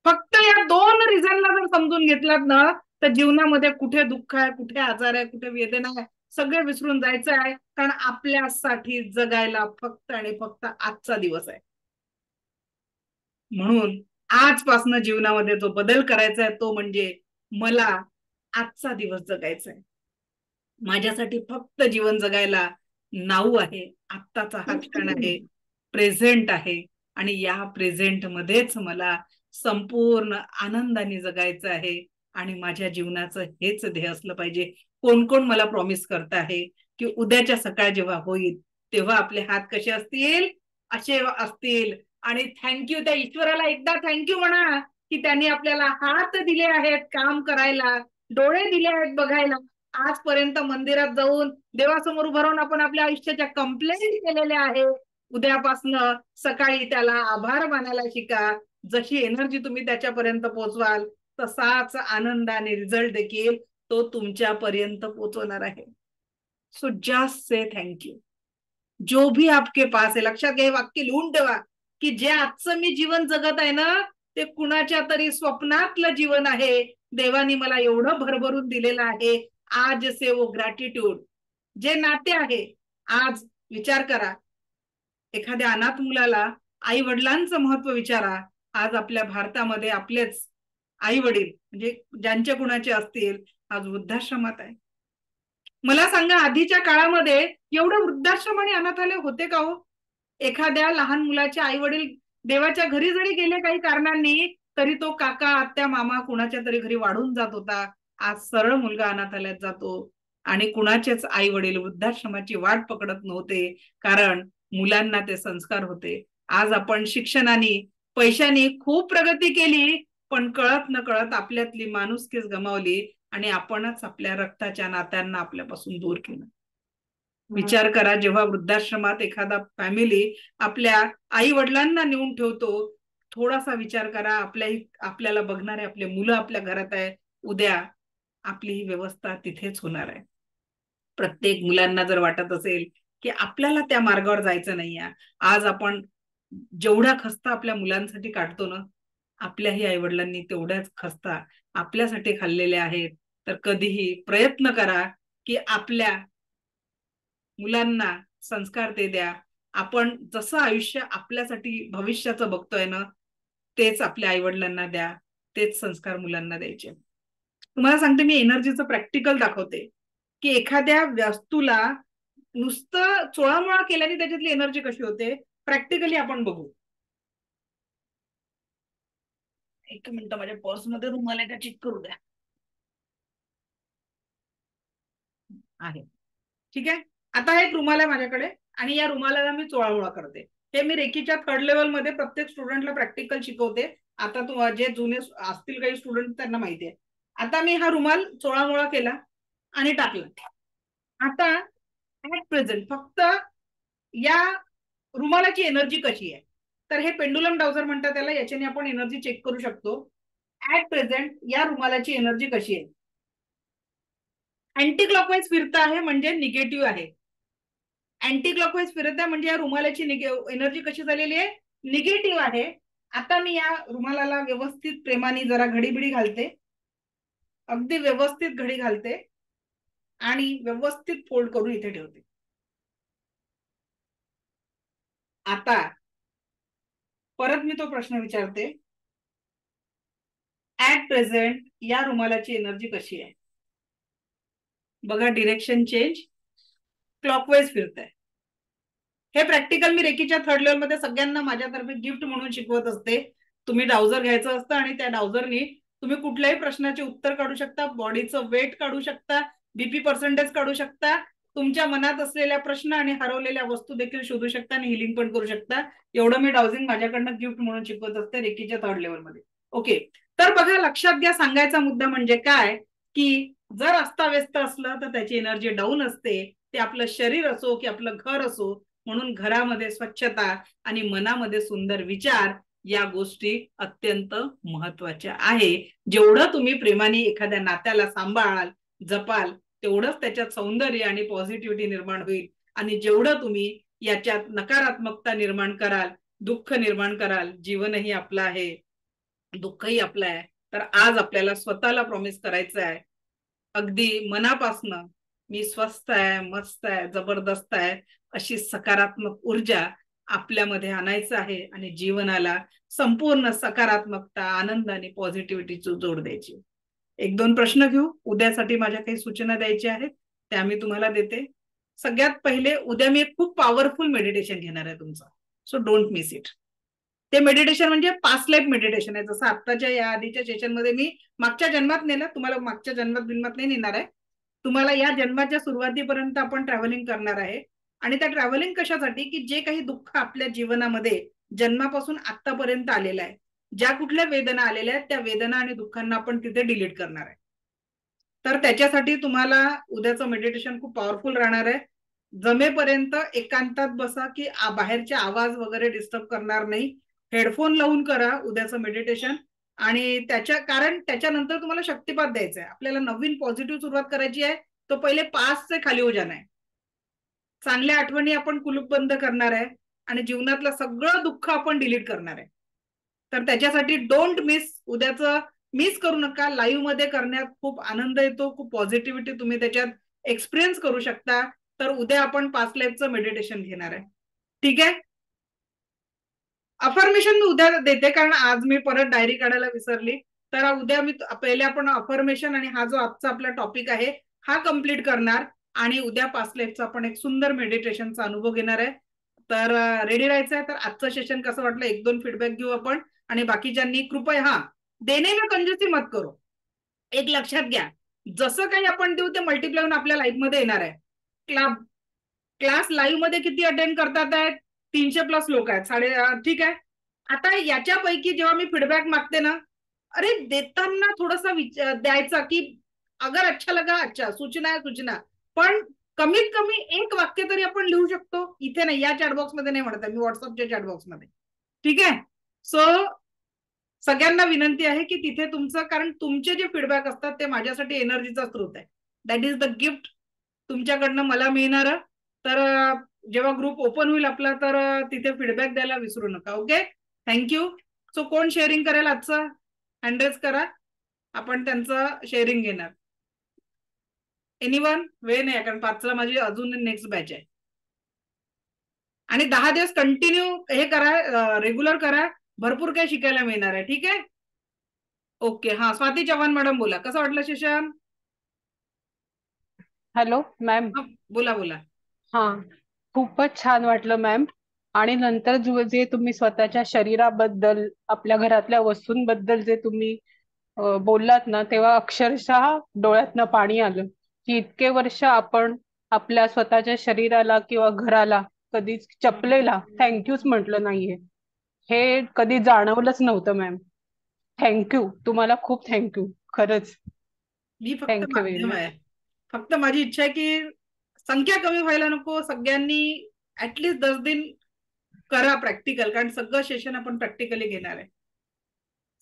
फक्त या 2 रिझनला जर समजून घेतलात ना तर जीवनामध्ये कुठे दुःख आहे, कुठे आजार आहे, कुठे वेदना आहे, सगळे विसरून जायचं आहे. कारण आपल्यासाठी जगायला फक्त आणि फक्त आजचा दिवस आहे. म्हणून आजपासून जीवनामध्ये जो बदल करायचा आहे तो म्हणजे मला आजचा दिवस जगायचा आहे. माझ्यासाठी फक्त जीवन जगायला नाऊ आहे, आत्ताचा हा क्षण आहे, प्रेझेंट आहे. आणि या प्रेझेंट मध्येच मला संपूर्ण आनंदाने जगायचं आहे. आणि माझ्या जीवनाचं हेच ध्येय असलं पाहिजे. कोण कोण मला प्रॉमिस करत आहे की उद्याच्या सकाळ जेव्हा होईल तेव्हा आपले हात कसे असतील? असे असतील. आणि थँक्यू, त्या ईश्वराला एकदा थँक्यू म्हणा की त्यांनी आपल्याला हात दिले आहेत काम करायला, डोळे दिले आहेत बघायला. आजपर्यंत मंदिरात जाऊन देवासमोर उभं राहून आपण आपल्या आयुष्याच्या कंप्लेंट केलेल्या आहे. उद्यापासनं सकाळी त्याला आभार मानायला शिका. जशी एनर्जी तुम्ही त्याच्यापर्यंत पोहोचवाल तसाच आनंदाने रिझल्ट देखील तो तुमच्यापर्यंत पोहोचवणार आहे. So just say thank you. जो भी आपके पास है, लक्षात घ्या, वाक्य लिहून ठेवा की जे आजचं मी जीवन जगत आहे ना ते कुणाच्या तरी स्वप्नातलं जीवन आहे. देवानी मला एवढं भरभरून दिलेलं आहे. आज से वो ग्रॅटिट्यूड, जे नाते आहे. आज विचार करा, एखाद्या अनाथ मुलाला आई वडिलांचं महत्व विचारा. आज आपल्या भारतामध्ये आपलेच आई वडील म्हणजे ज्यांच्या कुणाचे असतील आज वृद्धाश्रमात आहे. मला सांगा, आधीच्या काळामध्ये एवढं वृद्धाश्रम आणि अनाथालय होते का हो? एखाद्या लहान मुलाचे आई वडील देवाच्या घरी जरी गेले काही कारणांनी तरी तो काका, आत्या, मामा कुणाच्या तरी घरी वाढून जात होता. आज सरळ मुलगा अनाथालयात जातो आणि कुणाचेच आई वडील वृद्धाश्रमाची वाट पकडत नव्हते, कारण मुलांना ते संस्कार होते. आज आपण शिक्षणाने, पैशाने खूप प्रगती केली, पण कळत न कळत आपल्यातली माणुसकीच गमावली आणि आपणच आपल्या रक्ताच्या नात्यांना आपल्यापासून दूर केलं. विचार करा, जेव्हा वृद्धाश्रमात एखादा फॅमिली आपल्या आई वडिलांना नेऊन ठेवतो, थोडासा विचार करा, आपल्याला बघणारे आपले मुलं आपल्या घरात आहे, उद्या आपली ही व्यवस्था तिथेच होणार आहे. प्रत्येक मुलांना जर वाटत असेल की आपल्याला त्या मार्गावर जायचं नाहीये, आज आपण जेवढ्या खस्ता आपल्या मुलांसाठी काढतो ना, आपल्याही आई वडिलांनी तेवढ्याच खस्ता आपल्यासाठी खाल्लेल्या आहेत. तर कधीही प्रयत्न करा की आपल्या मुलांना संस्कार ते द्या. आपण जसं आयुष्य आपल्यासाठी भविष्याचं बघतोय ना तेच आपल्या आई वडिलांना द्या, तेच संस्कार मुलांना द्यायचे. तुम्हाला सांगते, मी एनर्जीचं प्रॅक्टिकल दाखवते. की एखाद्या वस्तूला नुसतं चोळामोळा केल्याने त्याच्यातली एनर्जी कशी होते प्रॅक्टिकली आपण बघू. एक मिनिट, माझ्या पर्समध्ये रुमाल आहे का चेक करू द्या. आहे, ठीक आहे. आता एक रुमाल आहे माझ्याकडे आणि या रुमालाला मी चोळामोळा करते. हे मी रेकीच्या 3rd लेवल मध्ये प्रत्येक स्टुडंटला प्रॅक्टिकल शिकवते. आता जे जुने असतील काही स्टुडंट त्यांना माहिती आहे. आता मी हा रुमाल चोळामोळा केला आणि टाकला. आता ऍट प्रेझेंट फक्त या रुमालाची एनर्जी कशी आहे, तर हे पेंडुलम डाउझर म्हणतात त्याला. याच्याने आपण एनर्जी चेक करू शकतो. ऍट प्रेझेंट या रुमालाची एनर्जी कशी आहे. अँटी क्लॉकवाईज फिरत आहे म्हणजे निगेटिव्ह आहे. अँटी क्लॉकवाईज फिरत आहे म्हणजे या रुमालाची एनर्जी कशी झालेली आहे, निगेटिव्ह आहे. आता मी या रुमालाला व्यवस्थित प्रेमाने जरा घडीबिडी घालते, अगदी व्यवस्थित घडी घालते आणि व्यवस्थित फोल्ड करून इथे ठेवते. आता परत मी तो प्रश्न विचारते, ऍट प्रेझेंट या रुमालाची एनर्जी कशी आहे. बघा, डिरेक्शन चेंज, क्लॉकवाईज फिरत आहे. हे प्रॅक्टिकल मी रेकीच्या 3rd लेवल मध्ये सगळ्यांना माझ्यातर्फे गिफ्ट म्हणून शिकवत असते. तुम्ही डाउझर घ्यायचं असतं आणि त्या डाउझरनी तुम्ही कुठल्याही प्रश्नाचे उत्तर काढू शकता, बॉडीचं वेट काढू शकता, बीपी पर्सेंटेज काढू शकता, तुमच्या मनात असलेल्या प्रश्न आणि हरवलेल्या वस्तू देखील शोधू शकता आणि हिलिंग पण करू शकता. एवढं मी डाउझिंग माझ्याकडनं गिफ्ट म्हणून शिकवत असते रेकीच्या 3rd लेवल मध्ये. ओके, तर बघा लक्षात घ्या, सांगायचा मुद्दा म्हणजे काय की जर अस्ताव्यस्त असलं तर त्याची एनर्जी डाऊन असते. ते आपलं शरीर असो की आपलं घर असो. म्हणून घरामध्ये स्वच्छता आणि मनामध्ये सुंदर विचार या गोष्टी अत्यंत महत्वाच्या आहे. जेवढं तुम्ही प्रेमाने एखाद्या नात्याला सांभाळाल, जपाल, तेवढंच त्याच्यात सौंदर्य आणि पॉझिटिव्हिटी निर्माण होईल. आणि जेवढं तुम्ही याच्यात नकारात्मकता निर्माण कराल, दुःख निर्माण कराल, जीवनही आपलं आहे, दुःखही आपलं आहे, तर आज आपल्याला स्वतःला प्रॉमिस करायचं आहे अगदी मनापासनं, मी स्वस्थ आहे, मस्त आहे, जबरदस्त आहे, अशी सकारात्मक ऊर्जा आपल्यामध्ये आणायचं आहे आणि जीवनाला संपूर्ण सकारात्मकता, आनंद आणि पॉझिटिव्हिटीची जोड द्यायची. 1-2 प्रश्न घेऊ. उद्यासाठी माझ्या काही सूचना द्यायच्या आहेत त्या मी तुम्हाला देते. सगळ्यात पहिले, उद्या मी एक खूप पॉवरफुल मेडिटेशन घेणार आहे तुमचं, सो डोंट मिस इट. ते मेडिटेशन म्हणजे पास्ट लाईफ मेडिटेशन आहे. जसं आत्ताच्या या आधीच्या सेशन मध्ये मी मागच्या जन्मात नेलं, तुम्हाला मागच्या जन्मात नाही नेणार आहे. तुम्हाला या जन्माच्या सुरुवातीपर्यंत आपण ट्रॅव्हलिंग करणार आहे. आणि त्या ट्रॅव्हलिंग कशासाठी की जे काही दुःख आपल्या जीवनामध्ये जन्मापासून आतापर्यंत आलेलं आहे, ज्या कुठल्या वेदना आलेल्या आहेत, त्या वेदना आणि दुःखांना आपण तिथे डिलीट करणार आहे. तर त्याच्यासाठी तुम्हाला उद्याचं मेडिटेशन खूप पॉवरफुल राहणार आहे. जमेपर्यंत एकांतात बसा की बाहेरचे आवाज वगैरे डिस्टर्ब करणार नाही. हेडफोन लावून करा उद्याचं मेडिटेशन. आणि कारण त्याच्यानंतर तुम्हाला शक्तिपात द्यायचा आहे. आपल्याला नवीन पॉझिटिव्ह सुरुवात करायची आहे. तो पहिले पास्टचे खाली उजान आहे. चांगल्या आठवणी आपण कुलूप बंद करणार आहे आणि जीवनातलं सगळं दुःख आपण डिलीट करणार आहे. तर त्याच्यासाठी डोंट मिस, उद्याचं मिस करू नका. लाईव्ह मध्ये करण्यात खूप आनंद येतो, खूप पॉझिटिव्हिटी तुम्ही त्याच्यात एक्सपिरियन्स करू शकता. तर उद्या आपण पास्ट लाईफचं मेडिटेशन घेणार आहे, ठीक आहे. अफर्मेशन मी उद्या देते कारण आज मी परत डायरी काढायला विसरली. तर उद्या मी पहिले आपण अफर्मेशन आणि हा जो आजचा आपला टॉपिक आहे हा कम्प्लीट करणार आणि उद्या पास्ट लाईफचा आपण एक सुंदर मेडिटेशनचा अनुभव घेणार आहे. तर रेडी राहायचं आहे. तर आजचं सेशन कसं वाटलं 1-2 फीडबॅक घेऊ आपण. आणि बाकीच्यांनी कृपया देणे में कंजूसी मत करो. एक लक्षात घ्या, जसं काही आपण देऊ ते मल्टिप्लाय होऊन आपल्या लाईफ मध्ये येणार आहे. क्लास लाईव्ह मध्ये किती अटेंड करतात आहेत, 300+ लोक आहेत, ठीक आहे. आता याच्यापैकी जेव्हा मी फीडबॅक मागते ना, अरे देताना थोडासा द्यायचा की अगर अच्छा लगा अच्छा, सूचना आहे सूचना, पण कमीत कमी एक वाक्य तरी आपण लिहू शकतो. इथे नाही, या चॅटबॉक्स मध्ये नाही म्हणत आहे मी, व्हॉट्सअपच्या चॅटबॉक्स मध्ये, ठीक आहे. सो सगळ्यांना विनंती आहे की तिथे तुमचं, कारण तुमचे जे फीडबॅक असतात ते माझ्यासाठी एनर्जीचा स्रोत आहे. दॅट इज द गिफ्ट तुमच्याकडनं मला मिळणार. तर जेव्हा ग्रुप ओपन होईल आपला तर तिथे फीडबॅक द्यायला विसरू नका. Okay, thank you. सो कोण शेअरिंग करेल आजचं, हँड रेज करा, आपण त्यांचं शेअरिंग घेणार. एनीवन? वेळ नाही कारण 5ला माझी अजून नेक्स्ट बॅच आहे. आणि 10 दिवस कंटिन्यू हे करा, रेग्युलर करा, भरपूर काही शिकायला मिळणार आहे, ठीक आहे. ओके, स्वाती चव्हाण मॅडम बोला, कसं वाटलं सेशन? Hello ma'am. बोला बोला. हा, खूपच छान वाटलं मॅम. आणि नंतर जे तुम्ही स्वतःच्या शरीराबद्दल, आपल्या घरातल्या वस्तूंबद्दल जे तुम्ही बोललात ना, तेव्हा अक्षरशः डोळ्यातनं पाणी आलं की इतके वर्ष आपण आपल्या स्वतःच्या शरीराला किंवा घराला कधीच चपलेला थँक्यूच म्हटलं नाहीये. हे कधी जाणवलंच नव्हतं मॅम. थँक्यू, तुम्हाला खूप थँक्यू खरंच. मी फक्त थँक्यू व्हेरी माध्यम मच. आहे. फक्त माझी इच्छा आहे की संख्या कमी व्हायला नको. सगळ्यांनी ऍटलिस्ट 10 दिन करा प्रॅक्टिकल, कारण सगळं सेशन आपण प्रॅक्टिकली घेणार आहे.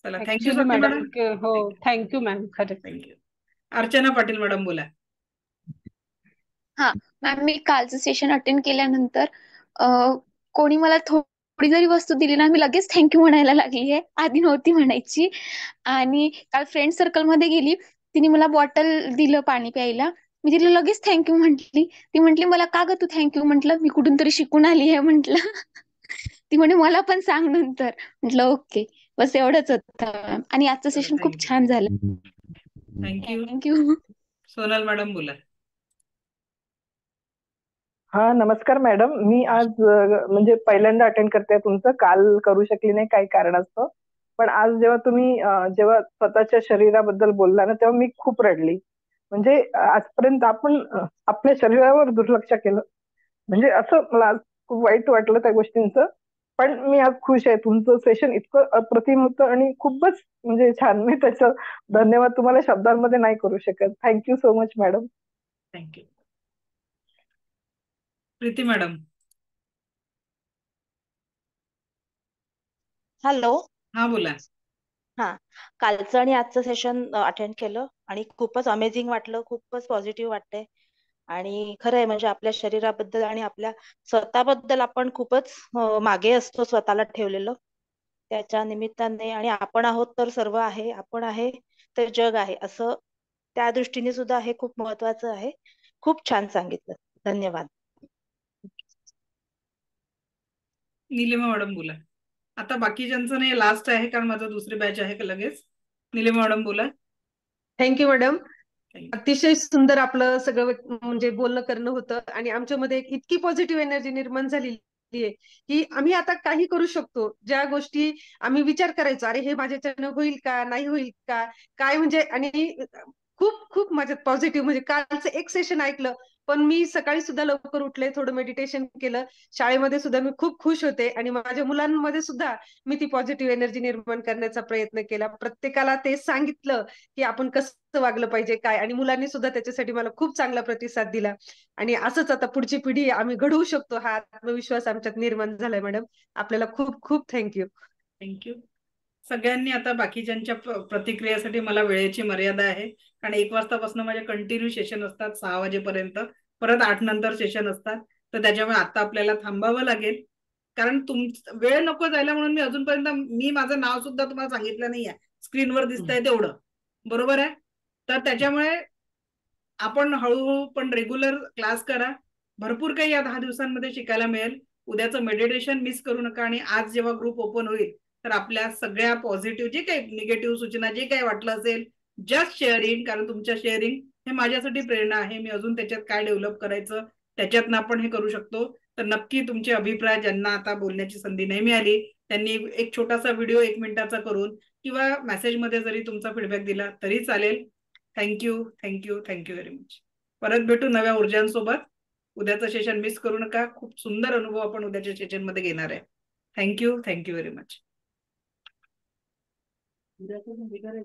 चला, thank you actually Swati madam, madam. हो थँक्यू मॅम खरंच. थँक्यू. अर्चना पाटील मॅडम बोला. हा मॅम, मी कालचं सेशन अटेंड केल्यानंतर कोणी मला थोडी जरी वस्तू दिली ना, मी लगेच थँक्यू म्हणायला लागली आहे. आधी नव्हती म्हणायची. आणि काल फ्रेंड सर्कल मध्ये गेली, तिने मला बॉटल दिलं पाणी प्यायला, मी तिला लगेच थँक्यू म्हटली. ती म्हटली, मला का ग तू थँक्यू म्हटलं? मी कुठून तरी शिकून आली आहे म्हटलं. ती म्हणे मला पण सांग नंतर. म्हटलं ओके, बस एवढंच होतं मॅम. आणि आजचं सेशन खूप छान झालं. थँक्यू. थँक्यू. सोनल मॅडम बोला. हा, नमस्कार मॅडम. मी आज म्हणजे पहिल्यांदा अटेंड करते तुमचं. काल करू शकली नाही काही कारणास्तव. पण आज जेव्हा तुम्ही जेव्हा स्वतःच्या शरीराबद्दल बोलला ना, तेव्हा मी खूप रडली. म्हणजे आजपर्यंत आपण आपल्या शरीरावर दुर्लक्ष केलं. म्हणजे असं मला आज खूप वाईट वाटलं त्या गोष्टींचं. पण मी आज खुश आहे. तुमचं सेशन इतकं अप्रतिम होतं आणि खूपच म्हणजे छान. मी त्याचं धन्यवाद तुम्हाला शब्दांमध्ये नाही करू शकत. Thank you so much madam. Thank you. Preeti madam. Hello. हा बोला. हा, कालचं आणि आजचं सेशन अटेंड केलं आणि खूपच अमेझिंग वाटलं. खूपच पॉझिटिव्ह वाटतंय. आणि खरं आहे, म्हणजे आपल्या शरीराबद्दल आणि आपल्या स्वतःबद्दल आपण खूपच मागे असतो स्वतःला ठेवलेलं. त्याच्या निमित्ताने, आणि आपण आहोत तर सर्व आहे, आपण आहे तर जग आहे, असं त्या दृष्टीने सुद्धा हे खूप महत्वाचं आहे. खूप छान सांगितलं. धन्यवाद. निलिमा मॅडम बोला. आता बाकीच्यांचं नाही, लास्ट आहे, कारण माझं दुसरी बॅच आहे का लगेच. निलिमा मॅडम बोला. Thank you madam. अतिशय सुंदर आपलं सगळं म्हणजे बोलणं करणं होतं. आणि आमच्यामध्ये एक इतकी पॉझिटिव्ह एनर्जी निर्माण झालेली आहे की आम्ही आता काही करू शकतो. ज्या गोष्टी आम्ही विचार करायचो, अरे हे माझ्याच्यानं होईल का, नाही होईल का, काय म्हणजे, आणि खूप खूप माझ्यात पॉझिटिव्ह, म्हणजे कालचं एक सेशन ऐकलं, पण मी सकाळी सुद्धा लवकर उठले, थोडं मेडिटेशन केलं. शाळेमध्ये सुद्धा मी खूप खुश होते आणि माझ्या मुलांमध्ये सुद्धा मी ती पॉझिटिव्ह एनर्जी निर्माण करण्याचा प्रयत्न केला. प्रत्येकाला ते सांगितलं की आपण कसं वागलं पाहिजे काय, आणि मुलांनी सुद्धा त्याच्यासाठी मला खूप चांगला प्रतिसाद दिला. आणि असंच आता पुढची पिढी आम्ही घडवू शकतो, हा आत्मविश्वास आमच्यात निर्माण झालाय. मॅडम, आपल्याला खूप खूप थँक्यू. थँक्यू. सगळ्यांनी आता बाकीच्यांच्या प्रतिक्रियेसाठी मला वेळेची मर्यादा आहे, कारण 1 वाजतापासून माझे कंटिन्यू सेशन असतात 6 वाजेपर्यंत. परत 8 नंतर सेशन असतात. तर त्याच्यामुळे आता आपल्याला थांबावं लागेल, कारण वेळ नको जायला म्हणून मी अजूनपर्यंत माझं नाव सुद्धा तुम्हाला सांगितलं नाहीये. स्क्रीनवर दिसतंय तेवढं, बरोबर आहे. तर त्याच्यामुळे आपण हळूहळू पण रेग्युलर क्लास करा. भरपूर काही या 10 दिवसांमध्ये शिकायला मिळेल. उद्याचं मेडिटेशन मिस करू नका. आणि आज जेव्हा ग्रुप ओपन होईल, तर आपल्या सगळ्या पॉझिटिव्ह, जे काही निगेटिव्ह सूचना, जे काही वाटलं असेल, जस्ट शेअरिंग, कारण तुमच्या शेअरिंग हे माझ्यासाठी प्रेरणा आहे. मी अजून त्याच्यात काय डेव्हलप करायचं, त्याच्यातनं आपण हे करू शकतो. तर नक्की तुमचे अभिप्राय, ज्यांना आता बोलण्याची संधी नाही मिळाली, त्यांनी एक छोटासा व्हिडिओ 1 मिनिटाचा करून किंवा मेसेजमध्ये जरी तुमचा फीडबॅक दिला तरी चालेल. Thank you, thank you, thank you very much. परत भेटू नव्या ऊर्जांसोबत. उद्याचं सेशन मिस करू नका. खूप सुंदर अनुभव आपण उद्याच्या सेशन मध्ये घेणार आहे. Thank you, thank you very much.